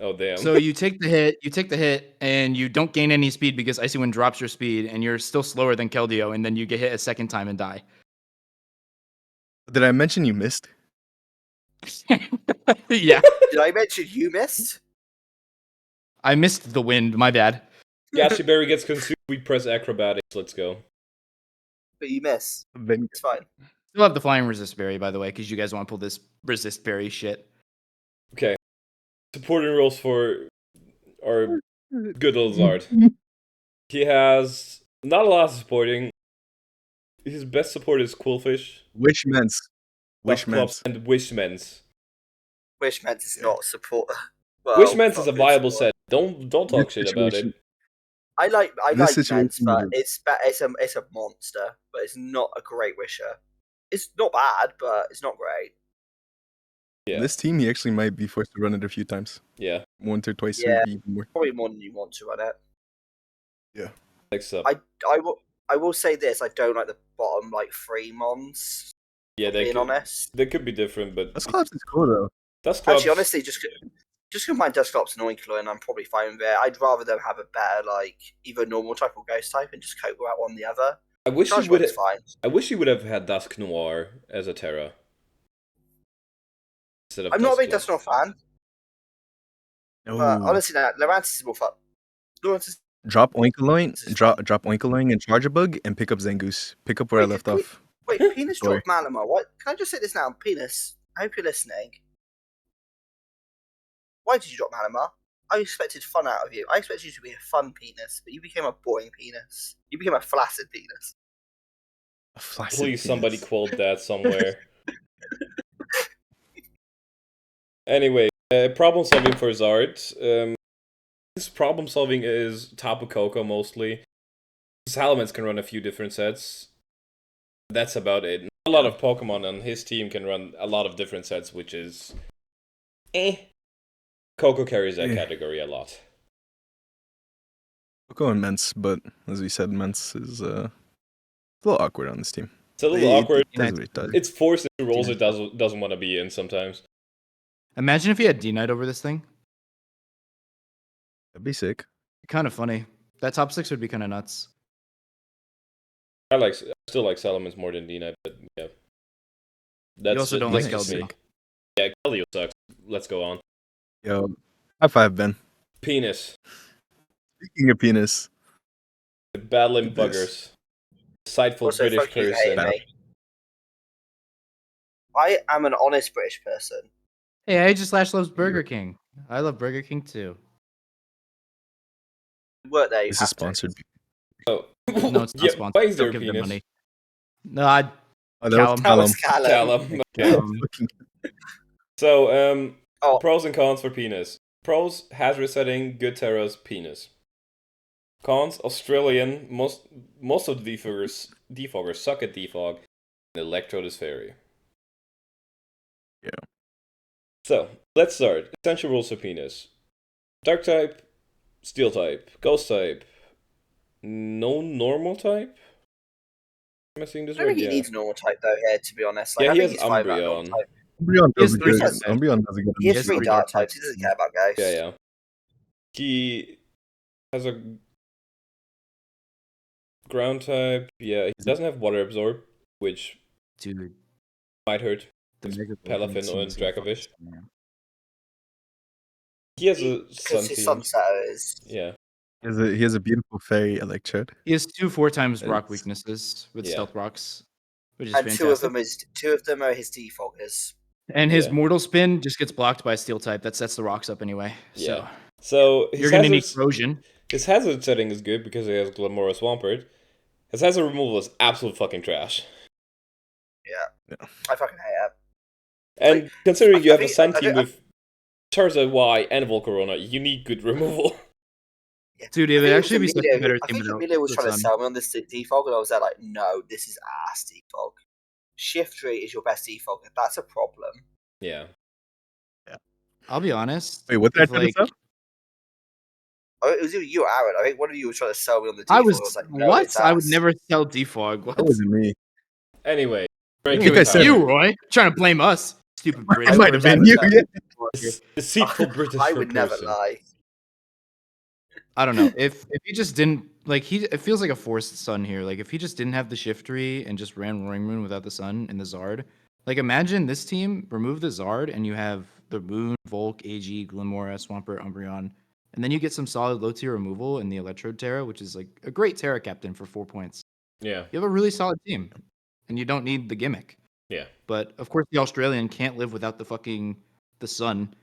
S1: Oh damn.
S4: So you take the hit, and you don't gain any speed because Icy Wind drops your speed, and you're still slower than Keldeo, and then you get hit a second time and die.
S2: did I mention you missed?
S4: Yeah,
S3: Did I mention you missed?
S4: I missed the wind. My bad.
S1: Yachi Berry gets consumed. We press acrobatics. Let's go.
S3: But you miss.
S2: Ben,
S3: It's fine.
S4: Still have the flying resist berry, by the way, because you guys want to pull this resist berry shit.
S1: Okay. Supporting roles for our good old Zard. He has not a lot of supporting. His best support is Quillfish,
S2: Wishments.
S1: Dustclops, and Wishments.
S3: Wishments is not support. Well,
S1: Wishments is
S3: not
S1: a
S3: good
S1: viable
S3: support.
S1: set. Don't talk
S2: This
S1: shit about it.
S2: situation-
S3: I like
S2: This
S3: Ments,
S2: situation
S3: but
S2: is-
S3: it's a monster, but it's not a great wisher. It's not bad, but it's not great.
S1: Yeah.
S2: This team, he actually might be forced to run it a few times,
S1: Yeah.
S2: once or twice,
S3: Yeah.
S2: or even more.
S3: Probably more than you want to run it.
S1: Next up.
S3: I will say this: I don't like the bottom like 3 mons.
S1: Yeah,
S3: Being honest,
S1: they could be different, but
S2: Dustclops is cool though.
S1: Dustclops.
S3: actually, honestly, just combine Dustclops and Oinkler, and I'm probably fine with it. I'd rather them have a better like either normal type or ghost type, and just cope out one the other.
S1: I wish
S3: Charge
S1: you would.
S3: Work's fine.
S1: I wish you would have had Dusk Noir as a Terra. Instead of
S3: I'm not a big
S1: Dustclops.
S3: Dust Noir fan,
S2: No.
S3: but honestly, no, Lorantis is more fun. Lorantis.
S2: Drop Oinkaloin,
S3: This is
S2: drop Oinkaloin and Charge a Bug, and pick up Zangoose. Pick up where I
S3: Wait,
S2: left
S3: can we-
S2: off.
S3: Wait, Penis
S2: Sorry.
S3: dropped Malamar. What? Can I just say this now? Penis, I hope you're listening. Why did you drop Malamar? I expected fun out of you. I expected you to be a fun penis, but you became a boring penis. You became a flaccid penis.
S2: A flaccid
S1: Please, somebody
S2: penis.
S1: quote that somewhere. Anyway, problem solving for Zard. This problem solving is Tapu Koko mostly. Salamence can run a few different sets. That's about it. A lot of Pokemon on his team can run a lot of different sets, which is Koko carries that category a lot.
S2: Koko and Mence, but as we said, Mence is a little awkward on this team.
S1: It's a little awkward.
S2: It does what it does.
S1: It's forced into roles it doesn't want to be in sometimes.
S4: Imagine if he had D-Knight over this thing.
S2: That'd be sick.
S4: Kind of funny. That top 6 would be kind of nuts.
S1: I still like Salamence more than Dina, but yeah.
S4: You also don't like
S1: just
S4: Keldeo.
S1: me. Yeah, Keldeo sucks. Let's go on.
S2: Yo, high five, Ben.
S1: Penis.
S2: Speaking of penis.
S1: Battling buggers. Insightful
S3: Also,
S1: British
S3: fuck you,
S1: person.
S3: me. I am an honest British person.
S4: Hey, Aegislash loves Burger King. I love Burger King too.
S3: Work there. You
S2: This
S3: have
S2: is sponsored.
S1: Oh.
S4: No, it's not sponsored.
S1: Why is there
S4: Don't
S1: a
S4: give them
S1: penis?
S4: money. No, I.
S2: Oh, that was
S4: Callum.
S3: Callum.
S1: Callum. So,
S3: Oh.
S1: pros and cons for penis. Pros, hazard setting, good terras, penis. Cons, Australian, most of the defoggers suck at defog, and Electrode is fairy.
S2: Yeah.
S1: So, let's start. Essential rules for penis. Dark type, steel type, ghost type, no normal type? Am I seeing this
S3: I don't
S1: right?
S3: think he needs normal type though here, to be honest. Like,
S1: Yeah,
S3: I
S1: he
S3: think
S1: has
S3: he's fine about normal
S1: Umbreon.
S3: type.
S2: Umbreon
S4: He has
S2: does a
S4: three
S2: good.
S4: types.
S2: Umbreon does a good.
S3: He has
S4: has
S3: 3
S4: three
S3: dark
S4: dark
S3: types. He
S4: types.
S3: doesn't care about ghosts.
S1: Yeah. He has a ground type. Yeah, he doesn't have water absorb, which
S4: Dude,
S1: might hurt.
S4: the
S1: It's
S4: Mega
S1: Palafin
S4: Evolution
S1: or
S4: seems so
S1: Dracovish.
S4: fucking strong.
S1: He has a sun
S3: Because his
S1: team.
S3: sunsetter is.
S1: Yeah.
S2: He has a beautiful fairy Electrode.
S4: He has 2 4x rock
S2: It's-
S4: weaknesses with
S1: Yeah.
S4: stealth rocks, which is
S3: And
S4: fantastic.
S3: two of them are his defoggers.
S4: And his
S1: Yeah.
S4: mortal spin just gets blocked by a steel type that sets the rocks up anyway.
S1: Yeah.
S4: So
S1: So
S4: you're gonna need corrosion.
S1: his hazard setting is good because he has Glamora Swampert. His hazard removal is absolute fucking trash.
S3: Yeah. I fucking hate it.
S1: And considering you
S3: I
S1: have a
S3: think-
S1: sun
S3: I
S1: team
S3: think-
S1: with Charizard Y and Volcarona, you need good removal.
S3: Yeah.
S4: Dude, it
S3: I
S4: would
S3: think
S4: actually be such a
S3: Emilio-
S4: better
S3: I
S4: team
S3: think
S4: without
S3: Emilio was
S4: the
S3: trying to
S4: sun.
S3: sell me on this defog, and I was there like, no, this is ass defog. Shift rate is your best defogger. That's a problem.
S1: Yeah.
S4: I'll be honest.
S2: Wait, what did I
S4: if,
S2: try to sell?
S3: Oh, it was either you or Aaron. I think one of you was trying to sell me on the defog.
S4: I was
S3: like, no,
S4: what?
S3: it's
S4: I would
S3: ass.
S4: never sell defog. What?
S2: That wasn't me.
S1: Anyway.
S2: I think
S1: breaking
S2: I said-
S4: You, Roy, trying to blame us, stupid British.
S2: I might have been
S3: never
S2: you.
S3: said-
S2: Yeah.
S1: Deceitful British
S3: I would never
S1: person.
S3: lie.
S4: I don't know if he just didn't like it feels like a forced sun here. Like if he just didn't have the Shiftry and just ran Roaring Moon without the sun and the Zard. Like imagine this team remove the Zard and you have the Moon, Volk, AG, Glimora, Swampert, Umbreon, and then you get some solid low tier removal in the Electrode Terra, which is like a great Terra captain for 4 points.
S1: Yeah.
S4: You have a really solid team, and you don't need the gimmick.
S1: Yeah.
S4: But of course, the Australian can't live without the sun.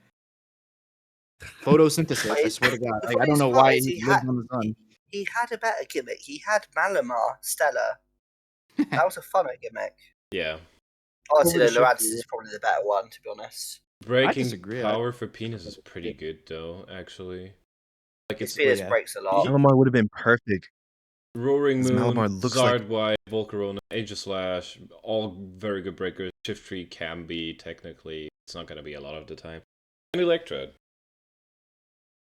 S4: Photosynthesis. I swear to God,
S3: The
S4: I don't know
S3: funniest part
S4: why
S3: is
S4: he
S3: he
S4: lives
S3: had-
S4: on the sun.
S3: He had a better gimmick. He had Malamar Stella. That was a funner gimmick.
S1: Yeah.
S3: Honestly,
S4: Over
S3: the
S4: the
S3: Lorantis
S4: Shiftry.
S3: is probably the better one, to be honest.
S1: Breaking
S4: disagree.
S1: power for penis is pretty good though, actually. Like
S3: His
S1: it's
S3: Venus
S4: yeah.
S3: breaks a lot.
S2: Malamar would have been perfect.
S1: Roaring
S2: Because
S1: Moon,
S2: Malamar looks like-
S1: Zard Y, Volcarona, Aegislash, all very good breakers. Shiftry can be technically. It's not gonna be a lot of the time. And Electrode.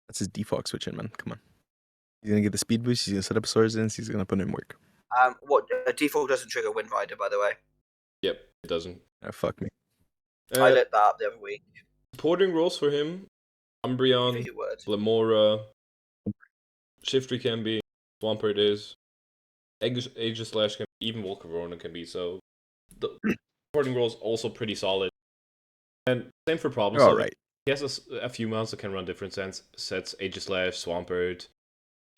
S2: That's his defog switching, man. Come on. He's gonna get the speed boost. He's gonna set up swords in. He's gonna put in work.
S3: What default doesn't trigger Wind Rider, by the way.
S1: Yep, it doesn't.
S2: Fuck me.
S3: I looked that up the other week.
S1: Supporting roles for him:
S3: I
S1: Umbreon,
S3: think it would.
S1: Glamora, Shiftry can be, Swampert is, Aegislash can be, even Volcarona can be. So the supporting roles also pretty solid. And same for problem
S2: You're all
S1: solving.
S2: right.
S1: He has a few mounts that can run different sets: Aegislash, Swampert,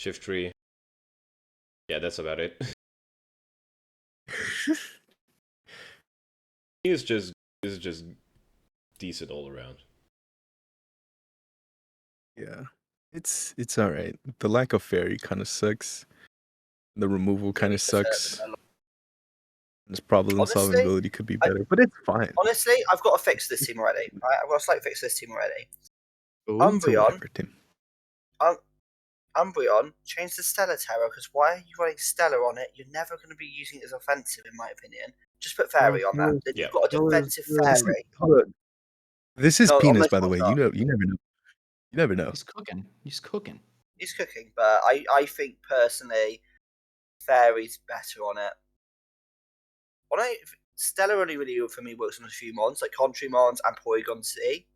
S1: Shiftry. Yeah, that's about it. He is just decent all around.
S2: Yeah. It's all right. The lack of fairy kind of sucks. The removal kind of sucks. His problem solving
S3: Honestly,
S2: ability could be better, but it's fine.
S3: Honestly, I've got to fix this team already. Right? I've got to slightly fix this team already.
S4: Ooh.
S2: So
S3: Umbreon,
S2: whatever, Tim.
S3: Umbreon, change the Stellar Terror, because why are you running Stellar on it? You're never going to be using it as offensive, in my opinion. Just put Fairy on that. Then
S1: Yeah.
S3: you've got a defensive Fairy.
S2: This is
S3: No,
S2: penis,
S3: almost
S2: by the way.
S3: not.
S2: You never know. You never know.
S4: He's cooking. He's cooking.
S3: He's cooking, but I think personally, Fairy's better on it. Stellar only really for me works on a few mons, like Country Mons and Porygon C.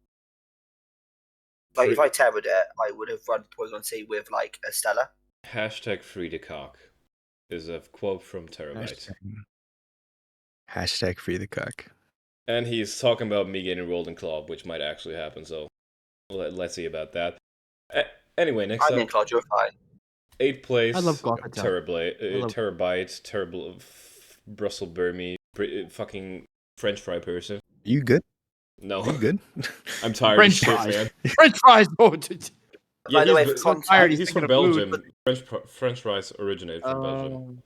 S3: Like, if I terrored it, I would have run Porygon C with, like, a Stellar.
S1: Hashtag free the cock is a quote from Terabyte.
S2: Hashtag free the cock.
S1: And he's talking about me getting rolled in Club, which might actually happen, so let's see about that. Anyway, next
S3: I'm in
S1: up,
S3: Claude, you're fine.
S1: 8th place,
S4: I love Gothita.
S1: Terabyte, terrible Brussels Burmy, fucking French fry person.
S2: You good?
S1: No,
S2: You good?
S1: I'm tired
S4: French
S1: of shit,
S4: fries.
S1: man.
S4: French fries. Oh,
S3: By the way, for
S1: he's
S3: context,
S1: he's
S4: thinking
S1: from
S4: of food,
S1: Belgium. French fries originate from Belgium.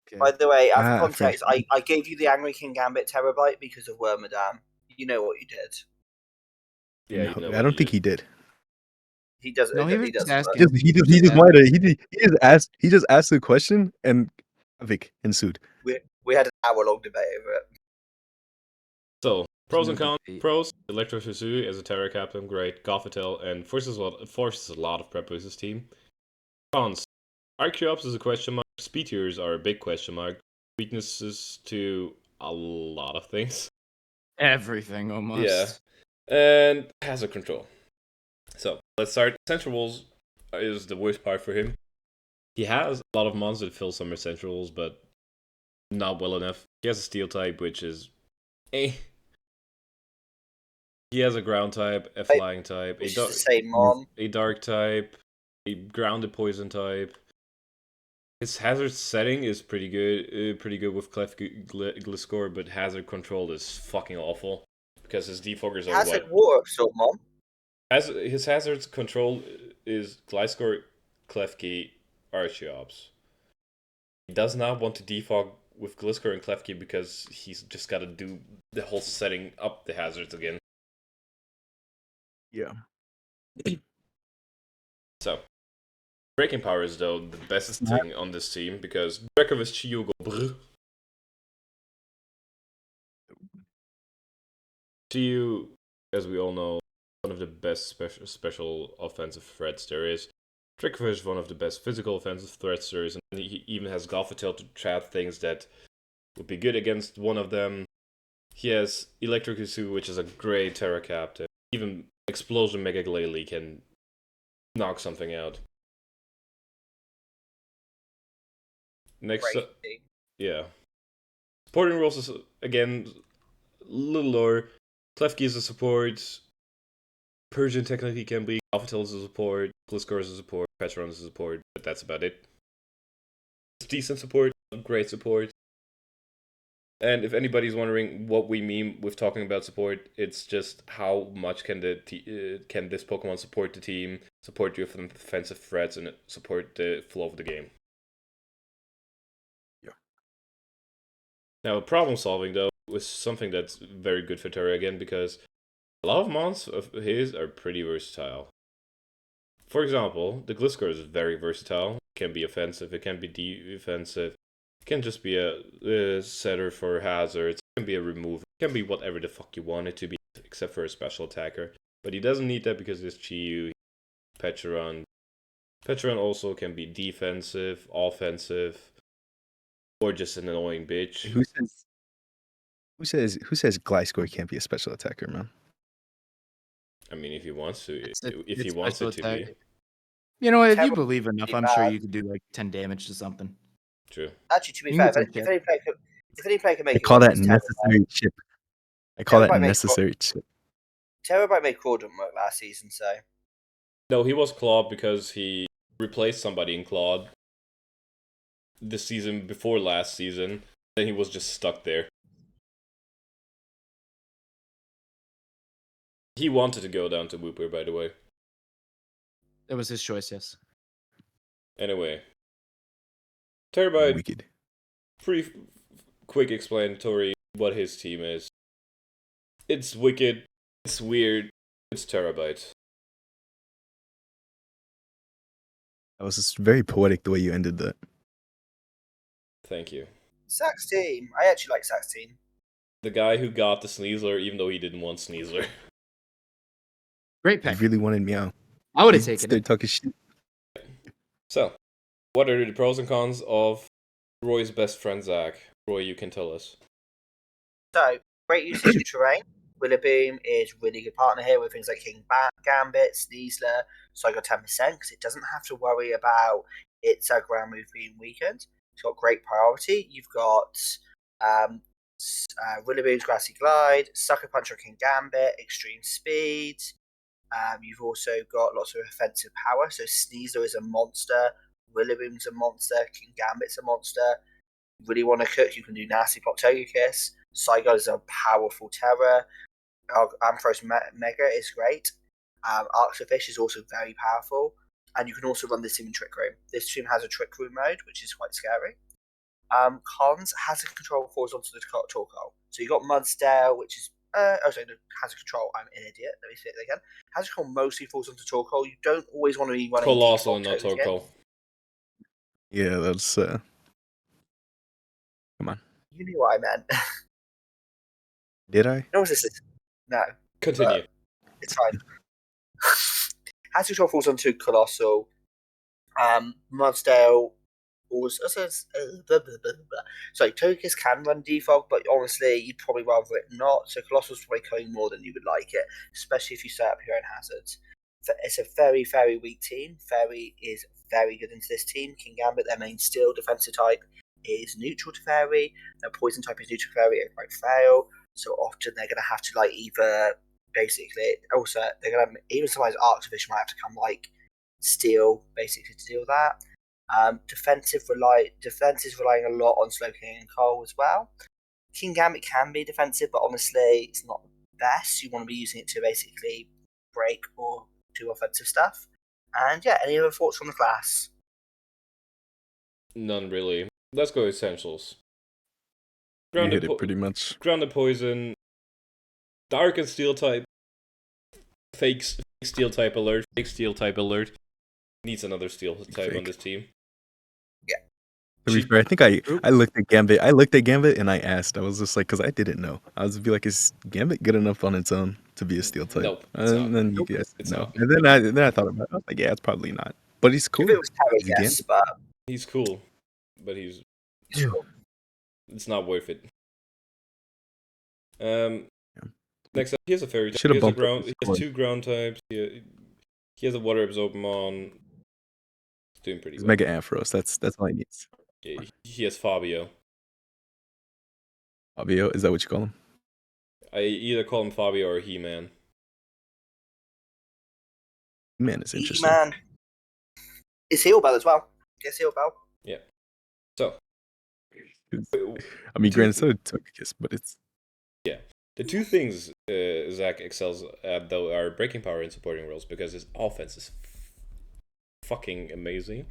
S4: Okay.
S3: By the way, as
S2: Ah,
S3: context,
S2: French.
S3: I gave you the Angry King Gambit Terabyte because of Wormadam. You know what you did.
S1: Yeah,
S2: No,
S1: you know
S2: I
S1: what
S2: don't
S1: you
S2: think
S1: did.
S2: he did.
S3: He doesn't.
S4: No, he was
S3: he
S4: just
S3: doesn't.
S4: asking.
S2: He just asked. He just asked the question, and havoc ensued.
S3: We had an hour-long debate over it.
S1: So, pros and
S4: no
S1: cons.
S4: debate.
S1: Pros, Electro Susui as a Terra Captain, great. Gothitelle, and forces a lot of prep with his team. Cons, Archeops is a question mark. Speedtiers are a big question mark. Weaknesses to a lot of things.
S4: Everything almost.
S1: Yeah. And hazard control. So, let's start. Essential Rules is the worst part for him. He has a lot of mons that fill some essential rules, but not well enough. He has a steel type, which is eh. He has a ground type, a flying type,
S3: Which is the same mon.
S1: a dark type, a grounded poison type. His hazard setting is pretty good with Clef Gliscor, but hazard control is fucking awful because his defoggers are
S3: Hazard
S1: what?
S3: Water Absorb mon.
S1: His hazard control is Gliscor, Klefki, Archeops. He does not want to defog with Gliscor and Klefki because he's just got to do the whole setting up the hazards again.
S2: Yeah.
S1: So, breaking power is though the best thing on this team because Dracovis Chiyu go brr. Chiyu, as we all know, one of the best special offensive threats there is. Dracovis is one of the best physical offensive threats there is, and he even has Gothitelle to trap things that would be good against one of them. He has Electrocusu, which is a great Terra Captain. Even Explosion Mega Glalie can knock something out. Next up, yeah. Supporting rules is, again, a little lower. Klefki is a support. Persian technically can be. Gothitelle is a support. Gliscor is a support. Petron is a support. But that's about it. It's decent support. Great support. And if anybody's wondering what we mean with talking about support, it's just how much can can this Pokemon support the team, support your offensive threats, and support the flow of the game.
S2: Yeah.
S1: Now, problem solving though was something that's very good for Terra again because a lot of mons of his are pretty versatile. For example, the Gliscor is very versatile. It can be offensive, it can be defensive. It can just be a setter for hazards. It can be a remover. It can be whatever the fuck you want it to be, except for a special attacker. But he doesn't need that because it's Chiyu, Petron. Petron also can be defensive, offensive, or just an annoying bitch.
S2: Who says Gliscor can't be a special attacker, man?
S1: I mean, if he wants to, if he
S4: It's
S1: wants it
S4: special
S1: to
S4: attack.
S1: be.
S4: You know, if you
S3: Terrible
S4: believe enough, I'm sure you could do like 10 damage to something.
S1: True.
S3: Actually, to be
S4: You
S3: fair,
S4: can
S3: if
S4: get
S3: any player can make
S2: I
S3: it
S2: call
S3: work,
S2: that
S3: it's
S2: necessary chip. I call that
S3: Terabyte made
S2: necessary chip.
S3: Terabyte made Crawdon work last season, so
S1: No, he was Claude because he replaced somebody in Claude the season before last season. Then he was just stuck there. He wanted to go down to Wooper, by the way.
S4: It was his choice, yes.
S1: Anyway. Terabyte,
S2: Wicked.
S1: quick explanatory what his team is. It's wicked, it's weird, it's terabyte.
S2: That was just very poetic the way you ended that.
S1: Thank you.
S3: Zach's team. I actually like Zach's team.
S1: The guy who got the Sneasler even though he didn't want Sneasler.
S4: Great
S2: You
S4: pick.
S2: really wanted Meow.
S4: I would have
S2: You
S4: taken
S2: started
S4: it.
S2: talking shit.
S1: So, what are the pros and cons of Roy's best friend Zach? Roy, you can tell us.
S3: So, great usage of terrain. Willaboom is really good partner here with things like King Gambit, Sneasler, so I got 10% because it doesn't have to worry about its ground move being weakened. It's got great priority. You've got Willaboom's Grassy Glide, Sucker Punch on King Gambit, Extreme Speed. You've also got lots of offensive power. So Sneasler is a monster, Willaboom's a monster, King Gambit's a monster. You really want to cook, you can do Nasty Plot Togekiss. Psycho is a powerful terror. Ampharos Mega is great. Arctofish is also very powerful. And you can also run this team in Trick Room. This team has a Trick Room mode, which is quite scary. Cons has a control falls onto the Torkoal. So you got Mudsdale, which is has a control. I'm an idiot. Let me say it again. Has a control mostly falls onto Torkoal. You don't always want to be running
S1: Colossal,
S3: default
S1: not
S3: Togekiss.
S1: Torkoal.
S2: Yeah, that's come on.
S3: You knew what I meant.
S2: Did I?
S3: No, this is no.
S1: Continue.
S3: It's fine. Has control falls onto Colossal. Mudsdale also sorry, Togekiss can run defog, but honestly, you'd probably rather it not. So Colossal's probably coming more than you would like it, especially if you set up your own hazards. It's a very, very weak team. Fairy is very good into this team. King Gambit, their main steel defensive type, is neutral to Fairy. Their poison type is neutral to Fairy. It might fail, so often they're going to have to either basically also they're going to even sometimes Arctofish might have to come steel basically to deal with that. Defensive is relying a lot on Slowking and Cole as well. King Gambit can be defensive, but honestly, it's not the best. You want to be using it to basically break or do offensive stuff. And yeah, any other thoughts from the class?
S1: None really. Let's go essentials.
S2: You hit it pretty much.
S1: Grounded Poison, Dark and Steel type, fake Steel type alert, fake Steel type alert. Needs another Steel type on this team.
S3: Yeah.
S2: To be fair, I think I looked at Gambit. And I asked. I was just like, because I didn't know. I was be like, is Gambit good enough on its own to be a Steel type?
S1: Nope,
S2: And then you guys
S1: it's
S2: no.
S1: not.
S2: And then I thought about it. I was like, yeah, it's probably not. But he's cool.
S3: If it was Terry,
S2: He's
S3: yes, but
S1: He's cool, but he's
S3: cool.
S1: it's not worth it. Next up, he has a fairy type.
S2: Should've
S1: He has,
S2: bumped up
S1: he
S2: his
S1: has
S2: score.
S1: 2 ground types. He has a water absorbmon. He's doing pretty
S2: He's
S1: well.
S2: Mega Ampharos. That's all he needs.
S1: He has Fabio.
S2: Fabio, is that what you call him?
S1: I either call him Fabio or He-Man.
S2: Man, it's interesting.
S3: Man, it's Heal Bell as well. Yes, Heal Bell.
S1: Yeah. So,
S2: I mean, granted, it's not a Togekiss, but it's
S1: the 2 things Zach excels at, though, are breaking power and supporting roles, because his offense is fucking amazing.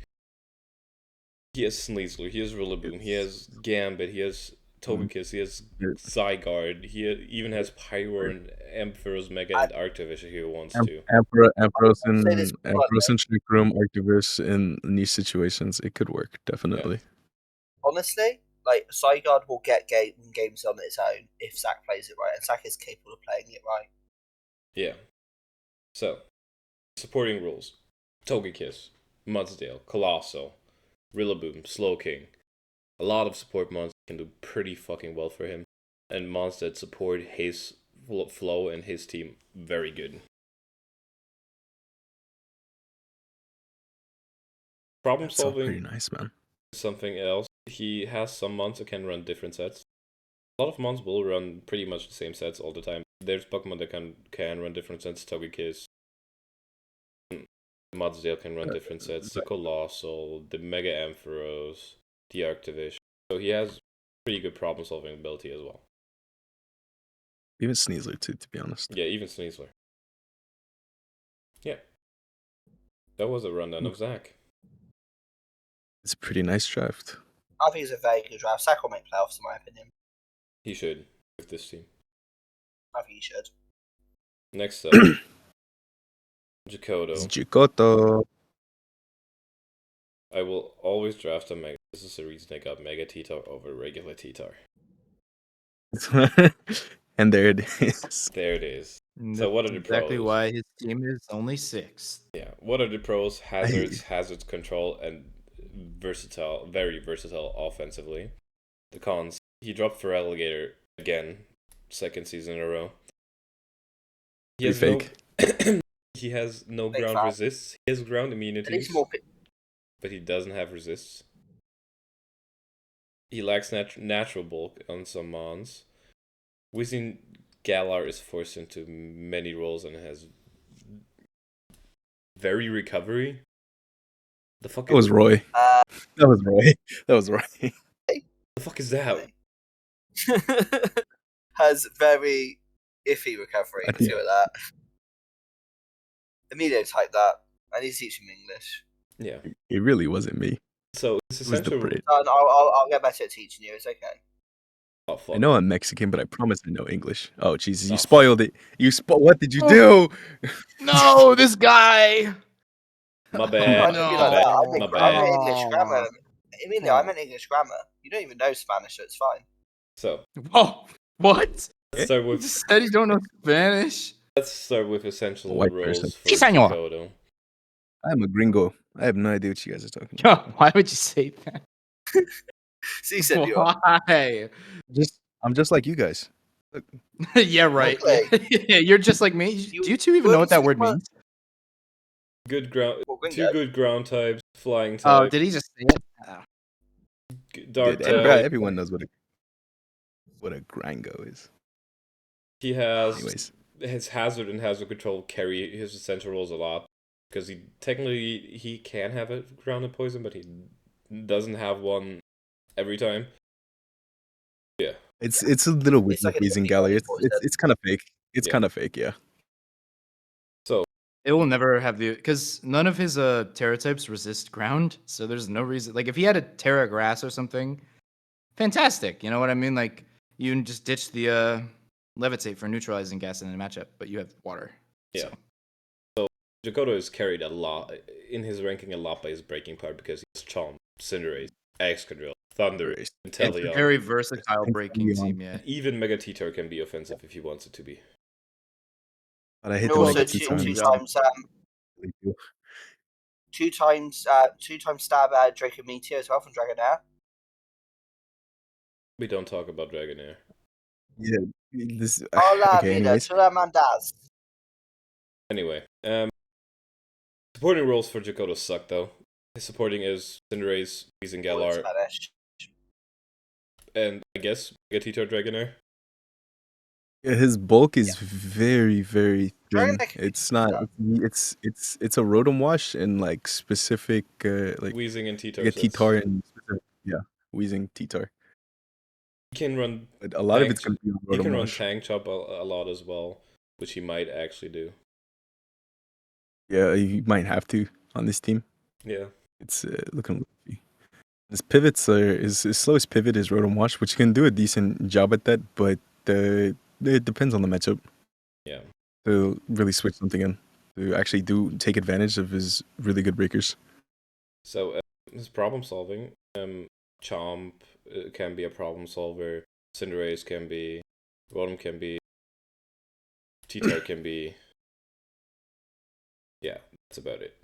S1: He has Sneasler, he has Rillaboom, he has Gambit, he has Togekiss, he has Zygarde, he even has Pyro and Ampharos Mega and Arctovish if he wants to.
S2: Ampharos and Trick Room, Arctovish in niche situations. It could work, definitely.
S3: Honestly, Zygarde will get games on its own if Zach plays it right, and Zach is capable of playing it right.
S1: Yeah. So, supporting roles. Togekiss, Mudsdale, Colossal, Rillaboom, Slowking. A lot of support mons can do pretty fucking well for him. And mons that support his flow and his team very good. Problem
S2: That's all
S1: solving
S2: pretty nice, man.
S1: is something else. He has some mons that can run different sets. A lot of mons will run pretty much the same sets all the time. There's Pokemon that can run different sets. Togekiss, Mudsdale can run different sets. The Colossal, the Mega Ampharos, the Arctovish. So he has pretty good problem solving ability as well.
S2: Even Sneasler too, to be honest.
S1: Yeah, even Sneasler. Yeah. That was a rundown of Zach.
S2: It's a pretty nice draft.
S3: I think it's a very good draft. Sack will make playoffs, in my opinion.
S1: He should with this team.
S3: I think he should.
S1: Next up, Jakoto.
S2: Jikoto.
S1: I will always draft a Mega. This is the reason I got Mega Titar over regular Titar.
S2: And there it is.
S1: There it is.
S4: And
S1: So what are
S4: that's
S1: the
S4: exactly
S1: pros?
S4: why his team is only 6th.
S1: Yeah. What are the pros? Hazards control, and very versatile offensively. The cons: he dropped for Alligator again, second season in a row. He has
S2: Pretty
S1: no. He has no
S3: Fake
S1: ground
S3: fact.
S1: resists. He has ground
S3: At
S1: immunities,
S3: least more.
S1: but he doesn't have resists. He lacks natural bulk on some mons. Whizzing Galar is forced into many roles and has very recovery. The fuck
S2: That was Roy. That was Roy. That was Roy.
S1: The fuck is that?
S3: Has very iffy recovery. Let's go with that. Emilio typed that. I need to teach him English.
S1: Yeah.
S2: It really wasn't me.
S1: So it's
S2: It was the
S1: essential.
S2: Brit.
S3: I'll get better at teaching you. It's okay.
S1: Oh fuck.
S2: I know I'm Mexican, but I promise I know English. Oh Jesus, you
S1: Oh,
S2: spoiled it. What did you do?
S4: No, this guy.
S1: My
S3: I
S1: bad.
S3: didn't be
S1: My
S3: like
S1: bad.
S3: that.
S1: My
S3: I
S1: bad.
S3: meant English grammar. Emilio, I meant English grammar. You don't even know Spanish, so it's fine.
S1: So
S4: Whoa, what?
S1: let's start
S4: You
S1: with
S4: just said you don't know Spanish.
S1: essential
S2: White
S1: roles
S2: person.
S1: for
S4: Sí, señor.
S1: Jakoto.
S2: I'm a gringo. I have no idea what you guys are talking about.
S4: Why would you say that?
S3: See, senor.
S4: Why?
S2: I'm just like you guys. Look,
S4: Yeah, right.
S3: Okay.
S4: Yeah, you're just like me. Do you two even know what that word means?
S1: Good ground.
S3: Well,
S1: Two good ground types. Flying
S4: Oh,
S1: type.
S4: did he just say it? Oh.
S1: Dark
S2: dude,
S1: type.
S2: everyone knows what a gringo is.
S1: He has
S2: Anyways,
S1: his hazard and hazard control carry his essential roles a lot because he technically he can have a grounded poison, but he doesn't have one every time. Yeah.
S2: it's a little weird
S3: It's like a
S2: wheezing
S3: different
S2: gallery.
S3: poison.
S2: It's kind of fake. It's
S1: Yeah.
S2: kind of fake, yeah.
S1: So
S4: It will never have the because none of his Terra types resist ground, so there's no reason. Like if he had a Terra grass or something, fantastic. You know what I mean? Like you can just ditch the levitate for neutralizing gas in a matchup, but you have water.
S1: Yeah.
S4: So.
S1: Jakoto is carried a lot in his ranking a lot by his breaking part because he has Chomp, Cinderace, Excadrill, Thunder,
S2: It's
S4: It's
S1: Inteleon.
S4: a very versatile
S2: Inteleon.
S4: breaking team, yeah.
S1: Even Mega Titar can be offensive if he wants it to be.
S2: But I hit
S3: And
S2: the
S3: also
S2: Mega
S3: two
S2: Titan.
S3: times stab Draco Meteor as well from Dragonair.
S1: We don't talk about Dragonair.
S2: Yeah, this.
S3: Hola,
S2: Okay,
S3: vida,
S2: anyways.
S3: tú la mandas.
S1: Anyway, supporting roles for Jakoto suck though. His supporting is Cinderace, Weezing Galar,
S3: Spanish.
S1: and I guess Mega Titar Dragonair.
S2: Yeah, his bulk is very, very thin.
S3: Dragonair can be
S2: It's not. It's a rotom wash and like specific like
S1: Weezing and Titar.
S2: a T-tar and yeah, wheezing T-tar.
S1: He can run.
S2: But a lot of it's gonna be on
S1: He can
S2: rotom
S1: run
S2: wash.
S1: Tank Chop a lot as well, which he might actually do.
S2: Yeah, you might have to on this team.
S1: Yeah.
S2: It's looking. His pivots are his slowest pivot is rotom wash, which can do a decent job at that, but it depends on the matchup.
S1: Yeah.
S2: To really switch something in, to actually take advantage of his really good breakers.
S1: So his problem solving, Chomp can be a problem solver. Cinderace can be, Rotom can be, T-Tar can be. Yeah, that's about it.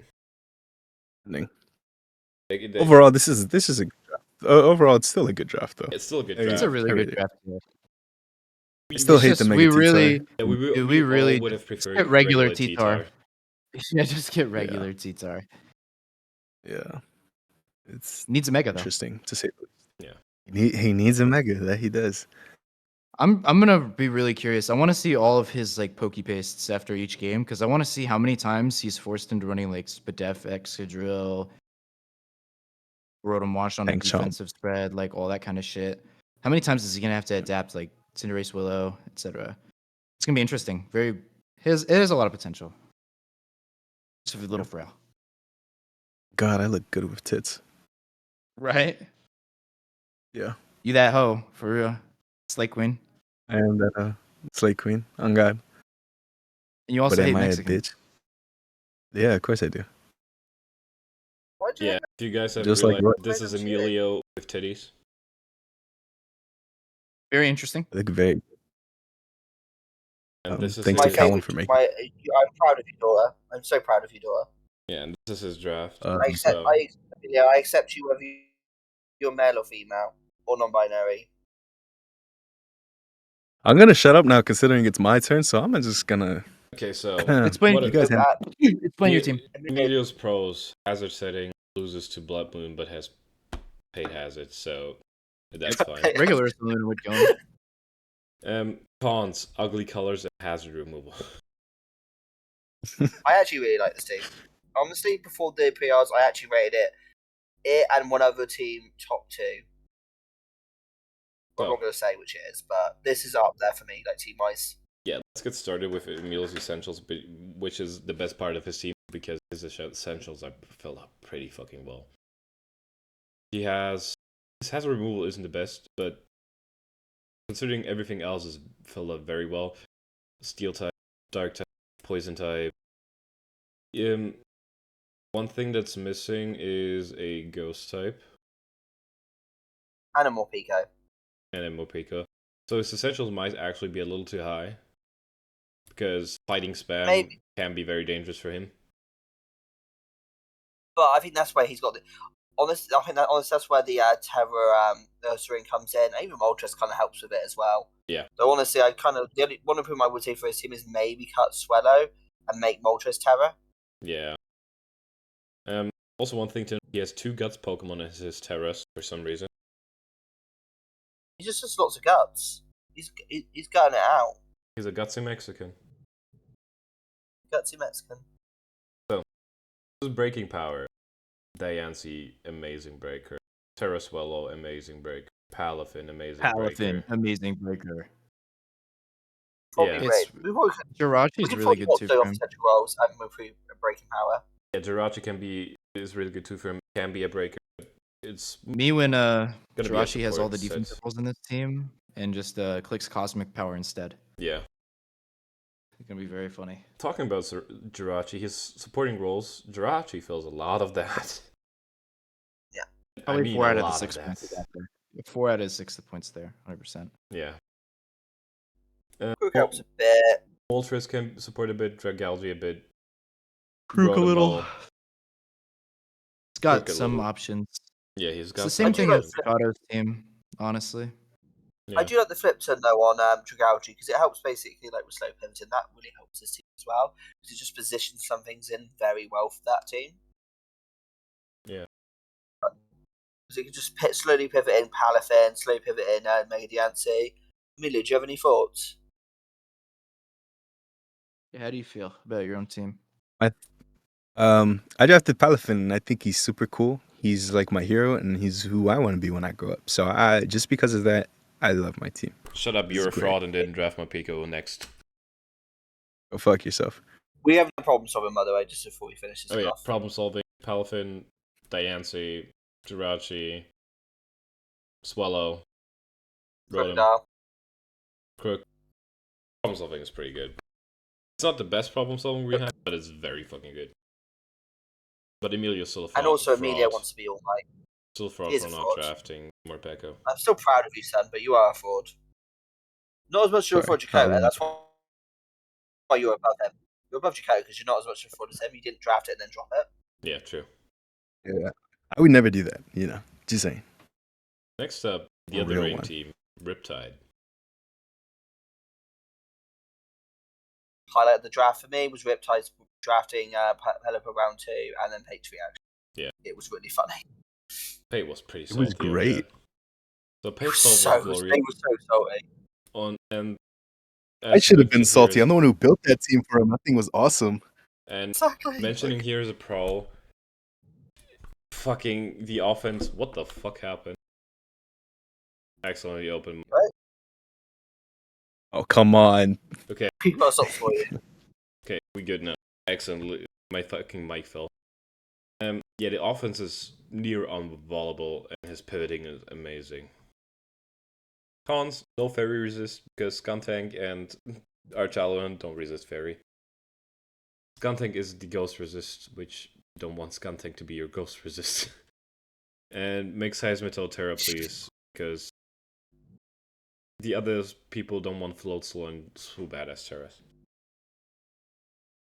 S2: Overall, this is a good draft. Overall, it's still a good draft though.
S1: It's still a good draft.
S4: It's a really good draft.
S2: I still hate the Mega
S4: we
S2: T-Tar.
S4: really,
S1: Yeah,
S4: we really
S1: all would have
S4: just
S1: preferred
S4: get regular
S1: T-Tar.
S4: Yeah, just get regular T-Tar.
S2: Yeah, it's
S4: Needs a mega though.
S2: interesting to say the least.
S1: Yeah.
S2: He needs a mega. That he does.
S4: I'm gonna be really curious. I want to see all of his like poke pastes after each game because I want to see how many times he's forced into running like Spadef, Excadrill, Rotom Wash on a
S2: Tank Chomp.
S4: defensive spread, like all that kind of shit. How many times is he gonna have to adapt like Cinderace, Willow, etc.? It's gonna be interesting. It has a lot of potential. It's a little frail.
S2: God, I look good with tits.
S4: Right?
S2: Yeah.
S4: You that hoe, for real. Slay Queen.
S2: I am that Slay Queen. On God.
S4: And you also
S2: But
S4: hate
S2: am I a
S4: Mexican.
S2: bitch? Yeah, of course I do.
S3: Why do you
S1: Yeah, if you guys have
S2: Just like
S1: realized,
S2: Roy.
S1: this is Emilio with titties.
S4: Very interesting.
S2: I look very.
S1: And this is
S2: Thanks
S3: my
S2: to Callum
S3: favorite?
S2: for making.
S3: I'm proud of your daughter. I'm so proud of your daughter.
S1: Yeah, and this is his draft.
S3: I accept.
S1: So,
S3: I accept you whether you're male or female or non-binary.
S2: I'm gonna shut up now, considering it's my turn. So I'm just gonna.
S1: okay, so
S4: Explain.
S1: what
S2: You guys have.
S4: Explain your team.
S1: Emilio's pros: hazard setting, loses to Blood Moon, but has paid hazard, so that's fine.
S4: Regular Saloon would go in.
S1: Cons: ugly colors and hazard removal.
S3: I actually really like this team. Honestly, before the PRs, I actually rated it and one other team top 2. I'm not going to say which it is, but this is up there for me, like team wise.
S1: Yeah, let's get started with Emilio's essentials, which is the best part of his team because his essentials are filled up pretty fucking well. His hazard removal isn't the best, but considering everything else is filled up very well. Steel type, dark type, poison type. One thing that's missing is a ghost type.
S3: And a Morpeko.
S1: And a Morpeko. So his essentials might actually be a little too high. Because fighting spam can be very dangerous for him.
S3: But I think that's where he's got the. Honestly, I think that's where the Terror Nursery comes in. Even Moltres kind of helps with it as well.
S1: Yeah.
S3: So honestly, the only one of whom I would say for his team is maybe cut Swallow and make Moltres Terror.
S1: Yeah. Also, one thing to note, he has 2 Guts Pokemon as his Terras for some reason.
S3: He just has lots of guts. He's gutting it out.
S1: He's a Gutsy Mexican.
S3: Gutsy Mexican.
S1: So, this is breaking power. Diancie, amazing breaker. Terra Swallow, amazing breaker. Palafin, amazing breaker.
S4: Amazing breaker.
S3: Probably
S1: Yeah.
S3: great.
S4: Jirachi's really good too for him.
S3: Roles and move through breaking power.
S1: Yeah, Jirachi is really good too for him. Can be a breaker. It's
S4: Me when
S1: be a
S4: Jirachi has all
S1: support
S4: the defensive
S1: set.
S4: roles in this team and just clicks Cosmic Power instead.
S1: Yeah.
S4: It's gonna be very funny.
S1: Talking about Jirachi, his supporting roles, Jirachi fills a lot of that.
S3: Yeah.
S4: Probably 4 out of the 6
S1: of
S4: points
S1: that.
S4: there. 4 out of 6 points there, 100%.
S1: Yeah.
S3: Crook helps a bit.
S1: Moltres can support a bit, Dragalge a bit.
S4: Crook a little.
S1: Rotom
S4: It's got
S1: Crook a
S4: some
S1: little.
S4: options.
S1: Yeah, he's
S4: It's
S1: got
S4: the same
S1: some
S4: thing as
S1: options.
S4: Stacato's team, honestly.
S1: Yeah.
S3: I do like the flip turn though on Dragalge because it helps basically like with slow pivoting. That really helps his team as well because it just positions some things in very well for that team.
S1: Yeah.
S3: Because it can just slowly pivot in Palafin, slowly pivot in Mega Diancie. Emilio, do you have any thoughts?
S4: Yeah, how do you feel about your own team?
S2: I drafted Palafin, and I think he's super cool. He's like my hero, and he's who I want to be when I grow up. So just because of that, I love my team.
S1: Shut up, you're a fraud and didn't draft my Pico next.
S2: Go fuck yourself.
S3: We have no problem solving, by the way, just before we finish this off.
S1: Problem solving. Palafin, Diancie, Jirachi, Swallow, Rotom,
S3: Crocodile.
S1: Crook. Problem solving is pretty good. It's not the best problem solving we have, but it's very fucking good. But Emilio's still a fraud.
S3: And also, Emilio wants to be all right.
S1: Still a fraud
S3: He is
S1: for
S3: a
S1: not
S3: fraud.
S1: drafting Morpeko.
S3: I'm still proud of you, son, but you are a fraud. Not as much as you're a fraud Jakarta, that's why you're above him. You're above Jakarta because you're not as much of a fraud as him. You didn't draft it and then drop it.
S1: Yeah, true.
S2: Yeah, I would never do that. Just saying.
S1: Next up, the other rain team, Riptide.
S3: Highlight of the draft for me was Riptide's drafting Pelipper round 2 and then Patriot action.
S1: Yeah.
S3: It was really funny.
S1: Pate was pretty
S2: It
S1: salty.
S2: was great.
S1: So Pate was glorious.
S3: They were so salty.
S2: I should have been salty. I'm the one who built that team for him. That thing was awesome.
S1: And
S3: exactly.
S1: Mentioning here as a pro, fucking the offense. What the fuck happened? Accidentally open.
S3: Right?
S2: Oh, come on.
S1: Okay.
S3: People are for you.
S1: Okay, we good now. Excellent. My fucking mic fell. Yeah, the offense is near unvolleyable, and his pivoting is amazing. Cons, no fairy resist, because Skuntank and Archalon don't resist fairy. Skuntank is the ghost resist, which you don't want Skuntank to be your ghost resist. And make Seismitoad Terra, please, because the other people don't want Float Slow and so badass Terras.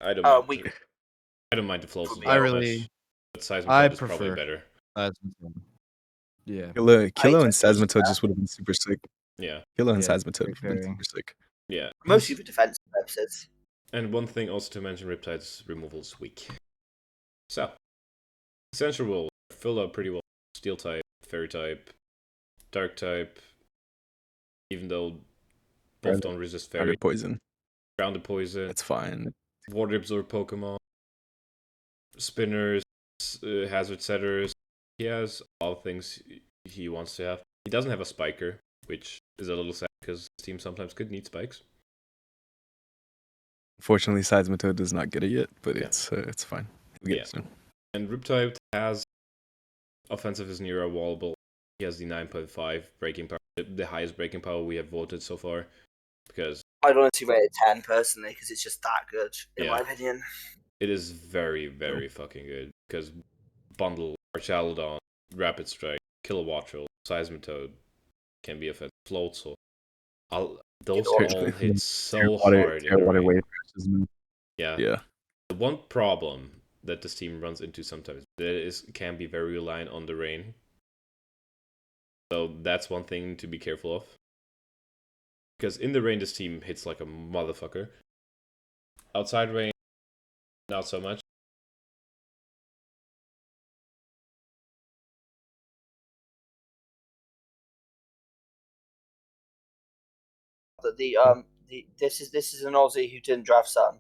S1: I don't mind.
S3: We
S1: I don't mind the Float Slow
S3: I
S1: that
S4: really-
S1: much, but
S4: I
S1: Seismitoad is probably
S4: prefer-
S1: better.
S4: Yeah.
S2: Kilo and
S3: I think
S2: Seismitoad just would have been super sick.
S1: Yeah,
S2: Kilo and
S4: Yeah,
S2: Seismitoad would
S4: great
S2: have been
S4: pairing.
S2: super sick.
S1: yeah.
S3: mostly for defensive purposes.
S1: And one thing also to mention, Riptide's removal is weak. So, essential rule filled out pretty well. Steel type, fairy type, dark type, even though both don't resist fairy.
S2: Under poison.
S1: Grounded poison,
S2: That's fine.
S1: water absorb Pokemon, spinners, hazard setters. He has all things he wants to have. He doesn't have a spiker, which is a little sad because his team sometimes could need spikes.
S2: Unfortunately, Seismitoad does not get it yet, but
S1: Yeah.
S2: it's fine. We'll get it soon.
S1: And Riptide has offensive is near wallable. He has the 9.5 breaking power, the highest breaking power we have voted so far, because
S3: I'd honestly rate it 10 personally because it's just that good, in
S1: Yeah.
S3: my opinion.
S1: it is very, very fucking good. Because Bundle, Archaludon, Rapid Strike, Kilowattrel, Seismitoad can be offensive. Float, so those
S3: Kilowattrel.
S1: all hit so hard in the
S2: water
S1: rain.
S2: wave crashes, man.
S1: Yeah.
S2: Yeah.
S1: The one problem that this team runs into sometimes can be very reliant on the rain. So that's one thing to be careful of. Because in the rain, this team hits like a motherfucker. Outside rain, not so much.
S3: This is an Aussie who didn't draft Sun.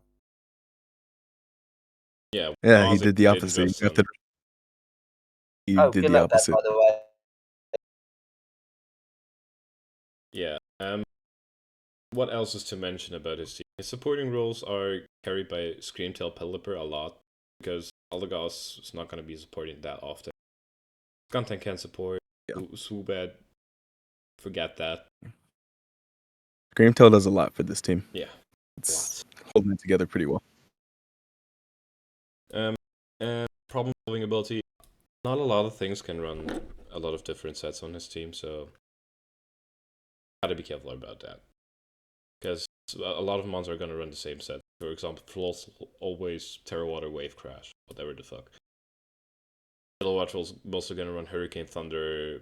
S1: Yeah.
S2: Yeah, he
S1: Ozzy
S2: did the
S1: didn't
S2: opposite.
S1: draft Sun.
S2: He
S3: Oh,
S2: did
S3: good
S2: the
S3: luck there,
S2: opposite.
S3: by the way.
S1: Yeah. What else is to mention about his team? His supporting roles are carried by Screamtail Pelipper a lot, because Eldegoss is not going to be supporting that often. Skuntank can support.
S2: Yeah.
S1: Swoobat, forget that.
S2: Screamtail does a lot for this team.
S1: Yeah.
S2: It's holding it together pretty well.
S1: And problem solving ability. Not a lot of things can run a lot of different sets on his team, so gotta be careful about that. Because a lot of mons are gonna run the same set. For example, Floss always Terra Water Wave Crash, whatever the fuck. Kilowattrel's also gonna run Hurricane Thunder,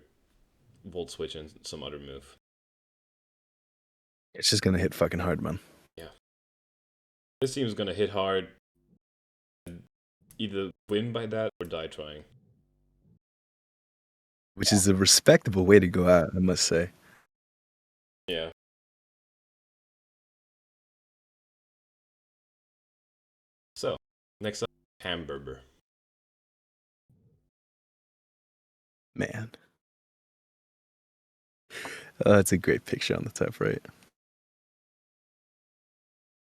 S1: Volt Switch, and some other move.
S2: It's just gonna hit fucking hard, man.
S1: This team is gonna hit hard, and either win by that or die trying.
S2: Which is a respectable way to go out, I must say.
S1: Yeah. So, next up, Hamburger.
S2: Man. That's a great picture on the top right.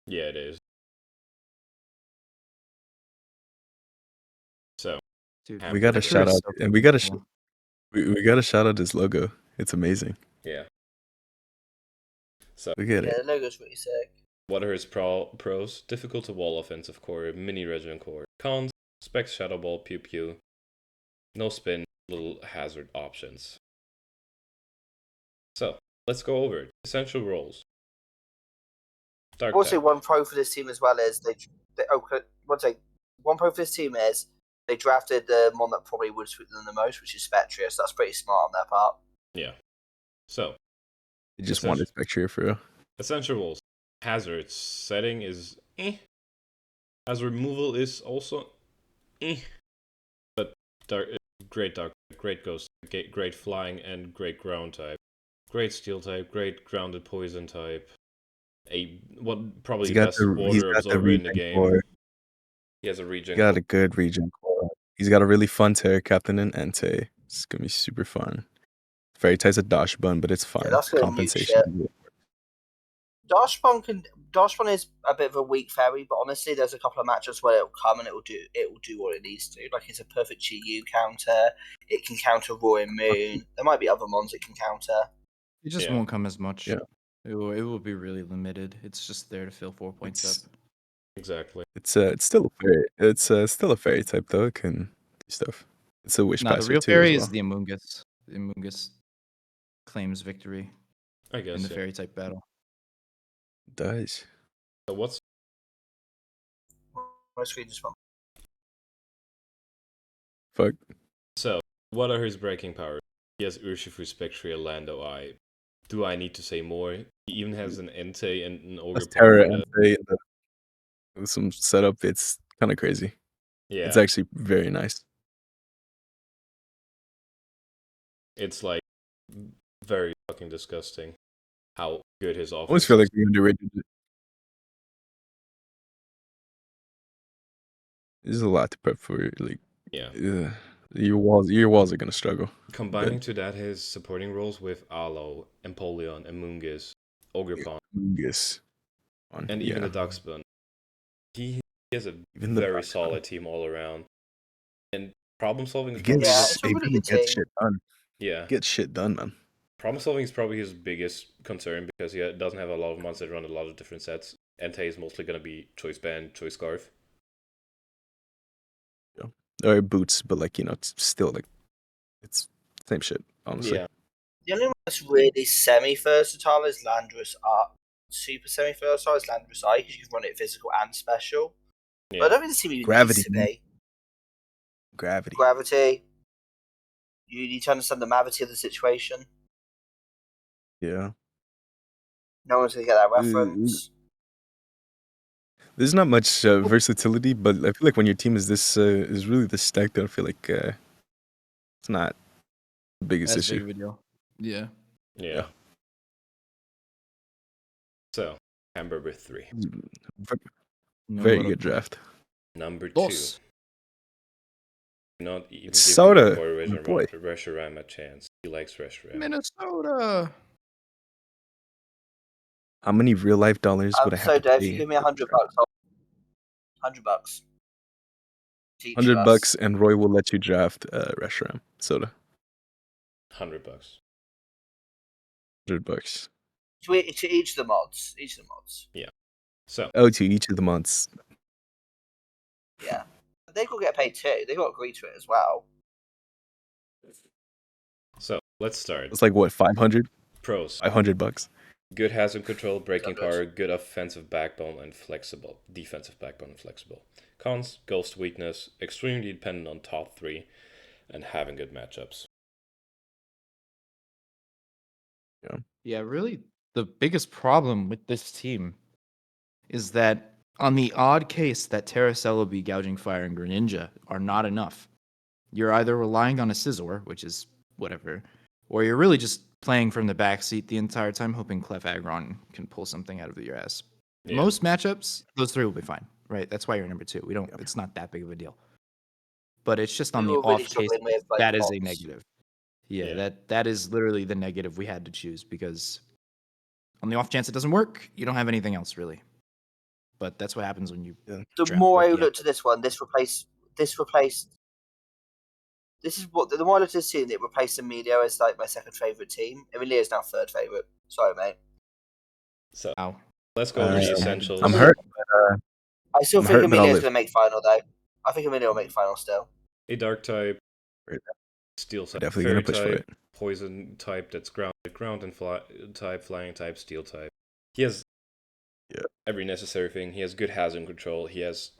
S1: Yeah, it is. So,
S4: Dude,
S2: We got to
S4: picture
S2: shout
S4: is
S2: out,
S4: so
S2: and we got to
S4: cool.
S2: we got to shout out his logo. It's amazing.
S1: yeah. So,
S2: Look at
S3: Yeah,
S2: it.
S3: the logo's pretty sick.
S1: what are his pros? Difficult to wall offensive core, mini regiment core. Cons, Specs Shadow Ball, Pew Pew. No spin, little hazard options. So, let's go over it. Essential roles. Dark
S3: Also,
S1: type.
S3: one pro for this team as well is one pro for this team is they drafted the one that probably would suit them the most, which is Spectrius. That's pretty smart on their part.
S1: Yeah. So,
S2: You just wanted Spectre for real.
S1: essential roles. Hazard setting is Hazard removal is also But great ghost, great flying, and great ground type. Great steel type, great grounded poison type. Probably
S2: He's
S1: the
S2: got
S1: best
S2: the
S1: water absorber in the
S2: regen
S1: game.
S2: core.
S1: He has a regen.
S2: He got a good regen core. He's got a really fun Terra Captain in Entei. It's gonna be super fun. Fairy type's a Dash Bun, but it's fine.
S3: that's gonna mute
S2: Compensation.
S3: Dashbon is a bit of a weak fairy, but honestly, there's a couple of matchups where it'll come and it will do what it needs to. Like it's a perfect GU counter. It can counter Roaring Moon. There might be other mons it can counter.
S4: It just
S1: Yeah.
S4: won't come as much.
S2: Yeah.
S4: It will be really limited. It's just there to fill 4 points
S2: It's
S4: up.
S1: Exactly.
S2: it's still a fairy. It's still a fairy type though. It can do stuff. It's a wish
S4: Nah, the
S2: passer
S4: real
S2: too
S4: fairy
S2: as
S4: is
S2: well.
S4: the Amoongus. The Amoongus claims victory
S1: I guess.
S4: in the
S1: Yeah.
S4: fairy type battle.
S2: It does.
S1: So what's
S3: My screen just went.
S2: Fuck.
S1: so? What are his breaking powers? He has Urshifu, Spectral, Lando Eye. Do I need to say more? He even has an Entei and an Ogre
S2: That's
S1: Palm
S2: Terra
S1: for
S2: and
S1: the-
S2: Faye with some setup. It's kind of crazy.
S1: Yeah,
S2: It's actually very nice.
S1: it's like very fucking disgusting how good his
S2: I
S1: offense
S2: almost feel
S1: is.
S2: like we underrated it. There's a lot to prep for. Like,
S1: Yeah.
S2: your walls are gonna struggle.
S1: Combining to that his supporting roles with Alo, Empoleon, Amoongus, Ogre Palm,
S2: Mungus.
S1: and even the Duxbun. He has a
S2: Even the
S1: very
S2: Duxbun.
S1: solid team all around. And problem solving is
S2: He
S1: probably
S3: Yeah,
S2: gets,
S3: it's a
S2: he
S3: really
S2: really
S3: good
S2: gets
S3: team.
S2: shit done.
S1: yeah.
S2: Gets shit done, man.
S1: Problem solving is probably his biggest concern because he doesn't have a lot of monsters that run a lot of different sets. Entei is mostly going to be Choice Band, Choice Scarf.
S2: Or boots, but like, it's still like, it's same shit, honestly.
S1: Yeah.
S3: The only one that's really semi-versatile is Landorus Art. Super semi-versatile is Landorus Eye because you can run it physical and special. But I
S1: Yeah.
S3: don't think the team even
S2: Gravity,
S3: needs to
S2: man.
S3: be.
S2: Gravity.
S3: Gravity. You need to understand the gravity of the situation.
S2: Yeah.
S3: No one's going to get that reference.
S2: There's not much versatility, but I feel like when your team is this is really this stacked, I feel like it's not the biggest
S4: That's big
S2: issue.
S4: of a deal. Yeah.
S1: Yeah. So, Hamburger 3.
S2: Very good draft.
S1: Number 2.
S4: Dos.
S1: Not even
S2: It's
S1: giving
S2: Soda,
S1: poor
S2: my boy.
S1: Reshiram a chance. He likes Reshiram.
S4: Minnesota.
S2: How many real life dollars would I have
S3: So,
S2: to
S3: Dave,
S2: pay?
S3: if you give me $100, $100 to each of us.
S2: $100 and Roy will let you draft Reshiram Soda.
S1: $100.
S2: $100.
S3: To each of the mods. Each of the mods.
S1: Yeah. So,
S2: Oh, to each of the months.
S3: Yeah. They've got to get paid too. They've got to agree to it as well.
S1: let's start.
S2: It's like what, 500?
S1: Pros.
S2: $500.
S1: Good hazard control, breaking
S3: Sounds
S1: power, good offensive backbone, and flexible. Defensive backbone and flexible. Cons, ghost weakness, extremely dependent on top 3, and having good matchups.
S4: Yeah, really, the biggest problem with this team is that on the odd case that Terracelebi, Gouging Fire, and Greninja are not enough, you're either relying on a Scizor, which is whatever, or you're really just playing from the backseat the entire time, hoping Clef Aggron can pull something out of your ass.
S1: Yeah.
S4: Most matchups, those 3 will be fine, right? That's why you're number 2. It's not that big of a deal. But it's just on
S3: We
S4: the
S3: were really
S4: off case
S3: struggling with, like,
S4: that is a
S3: bots.
S4: negative. Yeah,
S1: Yeah.
S4: that is literally the negative we had to choose because on the off chance it doesn't work, you don't have anything else really. But that's what happens when you.
S2: Yeah.
S3: The
S4: draft
S3: more I
S4: rookie
S3: looked at this one, this replaced. This is what the more I looked at this team, it replaced Emilio as like my second favorite team. Emilio is now third favorite. Sorry, mate.
S1: So,
S4: Ow.
S1: let's go over the
S4: Just
S1: essentials.
S2: I'm hurt.
S3: I still
S2: I'm
S3: think
S2: hurt, but I'll
S3: Emilio's
S2: live.
S3: going to make final though. I think Emilio will make final still.
S1: A dark type,
S2: Right.
S1: steel type,
S2: Definitely
S1: fairy
S2: gonna push for
S1: type,
S2: it.
S1: poison type that's ground and type, flying type, steel type. He has every necessary thing. He has good hazard control. He has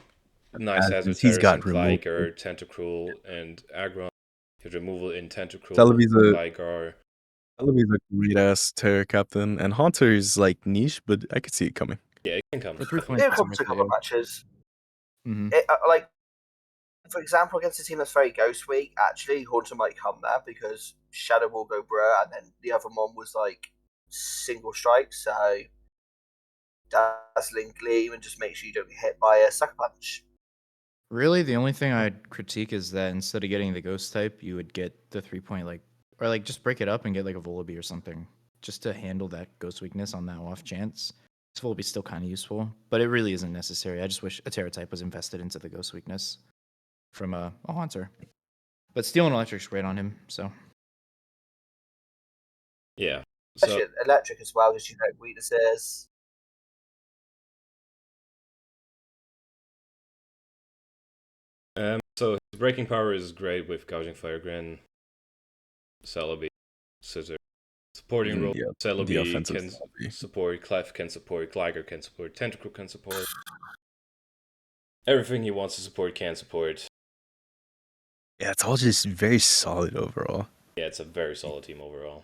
S1: nice hazard
S2: He's got
S1: setters in
S2: removal.
S1: Viger, Tentacruel, and Aggron. His removal in Tentacruel,
S2: Celebi's
S1: Vigar.
S2: a great ass Terror captain, and Haunter is like niche, but I could see it coming.
S1: Yeah, it can come.
S4: The 3
S3: They'll come to a couple of matches.
S4: Mm-hmm.
S3: Like, for example, against a team that's very Ghost Week, actually, Haunter might come there because Shadow will go bruh, and then the other one was like single strike, so Dazzling Gleam, and just make sure you don't get hit by a Sucker Punch.
S4: Really, the only thing I'd critique is that instead of getting the ghost type, you would get the 3-point or just break it up and get like a Volibee or something, just to handle that ghost weakness on that off chance. Will be still kind of useful, but it really isn't necessary. I just wish a Terra type was invested into the Ghost weakness from a Haunter. But Steel and Electric's great on him, so.
S1: Yeah.
S3: Especially electric as well, because you know weaknesses.
S1: So his breaking power is great with Gouging Fire Grin, Celebi, Scissor. Supporting role,
S2: the
S1: Celebi
S2: offensive
S1: can
S2: Celebi.
S1: support, Clef can support, Gligar can support, Tentacle can support. Everything he wants to support can support.
S2: Yeah, it's all just very solid overall.
S1: Yeah, it's a very solid team overall.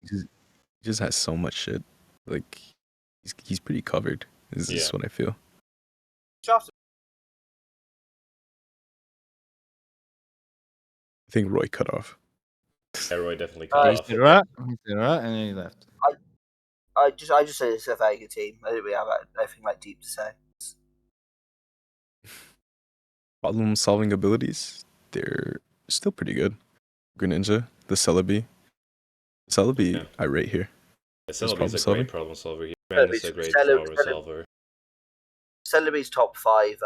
S2: He just has so much shit. Like, he's pretty covered, is just what I feel. I think Roy cut off.
S1: Yeah, Roy definitely cut off.
S4: He said right, and then he left.
S3: I just say it's a very good team. I don't really have anything like deep to say.
S2: Problem solving abilities, they're still pretty good. Greninja, the Celebi. I rate here.
S1: Yeah, Celebi's a great problem solver. He's a great problem solver.
S3: Celebi's top 5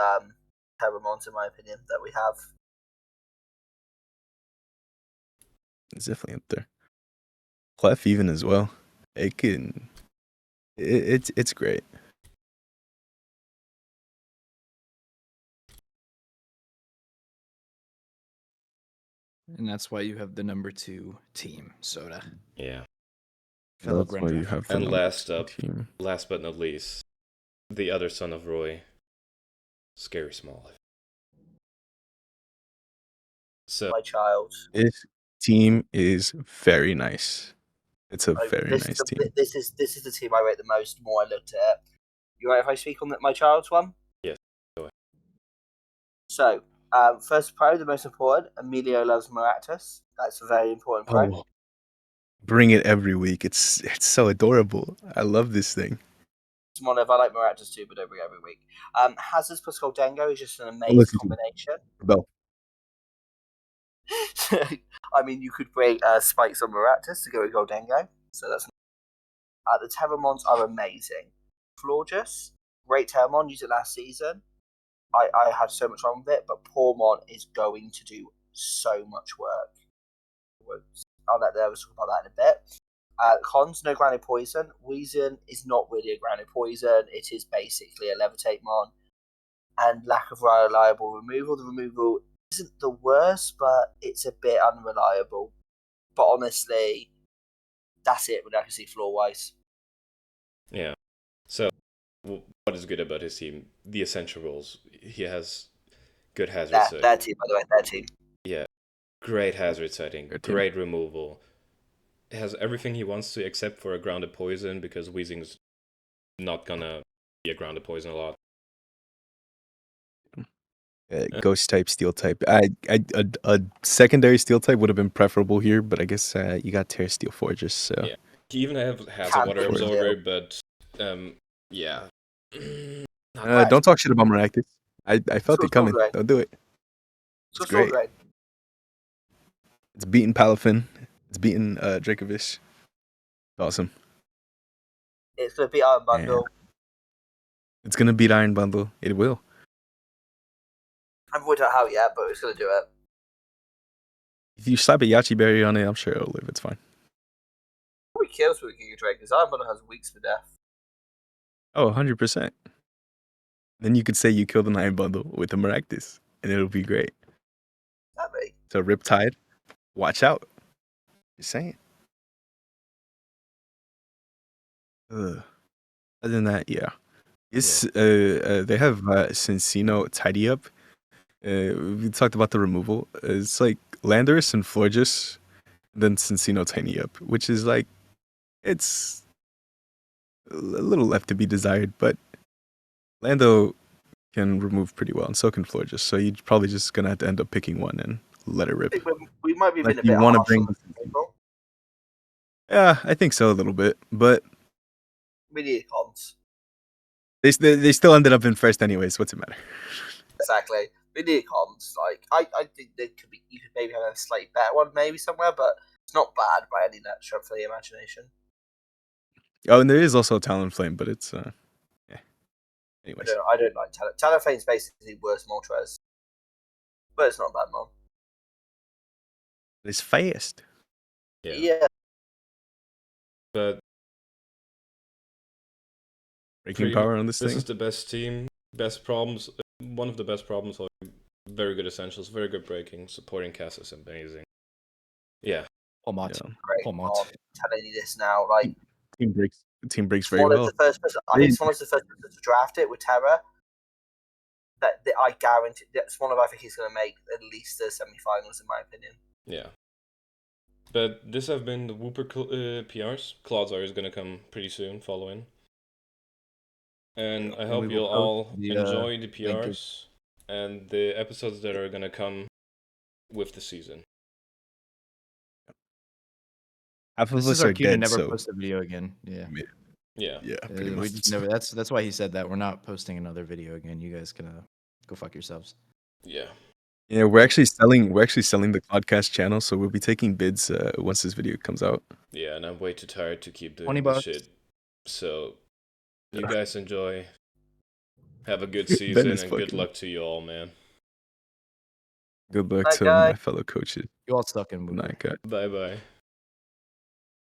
S3: Terramons, in my opinion, that we have.
S2: It's definitely up there. Clef even as well. It's great.
S4: And that's why you have the number 2 team, Soda.
S1: Yeah.
S4: Fellow
S2: That's why you have the
S1: and last
S2: team.
S1: Last but not least, the other son of Roy, Scary Small. So
S3: My child.
S2: This team is very nice. It's a very nice team.
S3: This is the team I rate the most. The more I looked at it. You right if I speak on my child's one?
S1: Yes. Go ahead.
S3: So, first pro, the most important. Emilio loves Maractus. That's a very important pro.
S2: Oh, bring it every week. It's so adorable. I love this thing.
S3: Mono, I like Maractus too, but don't bring it every week. Hazards plus Goldengo is just an amazing combination.
S2: Bell.
S3: I mean, you could bring Spikes on Maractus to go with Goldengo. So that's the Terramons are amazing. Florges, great Terramon, used it last season. I had so much fun with it, but Pormon is going to do so much work. I'll let the others talk about that in a bit. Cons, no grounded poison. Weezing is not really a grounded poison. It is basically a levitate mon. And lack of reliable removal. The removal isn't the worst, but it's a bit unreliable. But honestly, that's it when I can see floor-wise.
S1: Yeah. So, what is good about his team? The essential roles. He has good hazard setting.
S3: Their team, by the way, their team.
S1: Yeah. Great hazard setting. Great removal. It has everything he wants to except for a grounded poison, because Weezing's not gonna be a grounded poison a lot.
S2: Ghost type, steel type. A secondary steel type would have been preferable here, but I guess you got Terra Steel Fortress. So
S1: yeah, he even has a water absorber, but yeah.
S2: Don't talk shit about Maractus. I felt it coming. Don't do it. It's great. It's beating Palafin. It's beating Dracovish. Awesome.
S3: It's gonna beat Iron Bundle.
S2: Yeah. It's gonna beat Iron Bundle. It will.
S3: I haven't worked out how yet, but it's gonna do it.
S2: If you slap a Yachi Berry on it, I'm sure it'll live. It's fine.
S3: Probably kills with Giga Dragon, because Iron Bundle has weeks for death.
S2: Oh, 100%. Then you could say you killed an Iron Bundle with a Maractus, and it'll be great.
S3: Exactly.
S2: So Riptide, watch out. Just saying. Other than that, yeah. They have Cincino Tidy Up. We talked about the removal. It's like Landorus and Florges, then Cincino Tiny Up, which is like, it's a little left to be desired, but Lando can remove pretty well, and so can Florges. So you're probably just gonna have to end up picking one and let it rip.
S3: We might be
S2: like
S3: a bit
S2: want to
S3: harsh
S2: bring.
S3: on the table.
S2: Yeah, I think so a little bit, but
S3: we need cons.
S2: They still ended up in first anyways. What's it matter?
S3: Exactly. We need cons. Like I think there could be, you could maybe have a slightly better one maybe somewhere, but it's not bad by any stretch of the imagination.
S2: Oh, and there is also a Talonflame, but it's Anyways,
S3: I don't like Talonflame's basically worse Moltres, but it's not a bad mon.
S2: it's fast.
S3: Yeah.
S1: But
S2: Breaking
S1: pretty
S2: power on this
S1: this
S2: thing.
S1: is the best team, best problems. One of the best problems. Very good essentials, very good breaking. Supporting cast is amazing. Yeah.
S4: Pomot.
S2: Yeah.
S3: Great
S4: Pomot.
S3: mon. I'm telling you this now, like
S2: Team breaks
S3: it's
S2: very
S3: one of
S2: well.
S3: the first person. I think it's one of the first people to draft it with Terra. That I guarantee that's one of I think he's going to make at least the semi-finals in my opinion.
S1: Yeah. But this have been the Wooper PRs. Clodsire is going to come pretty soon following. And I hope
S4: we
S1: you'll
S4: will
S1: all
S4: post the,
S1: enjoy the
S4: link.
S1: PRs and the episodes that are going to come with the season.
S2: Half of
S4: This
S2: us
S4: is our
S2: are
S4: cue to
S2: dead,
S4: never
S2: so
S4: post a video again. Yeah.
S1: Yeah.
S2: yeah, pretty
S4: We
S2: much.
S4: just never. That's why he said that. We're not posting another video again. You guys can go fuck yourselves.
S1: Yeah.
S2: Yeah, we're actually selling the Clodcast channel, so we'll be taking bids once this video comes out.
S1: Yeah, and I'm way too tired to keep doing
S4: 20
S1: this
S4: bucks.
S1: shit. So, you guys enjoy. Have a good
S2: Ben
S1: season
S2: is
S1: and good
S2: fucking-
S1: luck to you all, man.
S2: Good luck
S3: Bye,
S2: to
S3: guy.
S2: my fellow coaches.
S4: You all suck in
S2: Good
S4: Wooper.
S2: night, guys.
S1: Bye bye.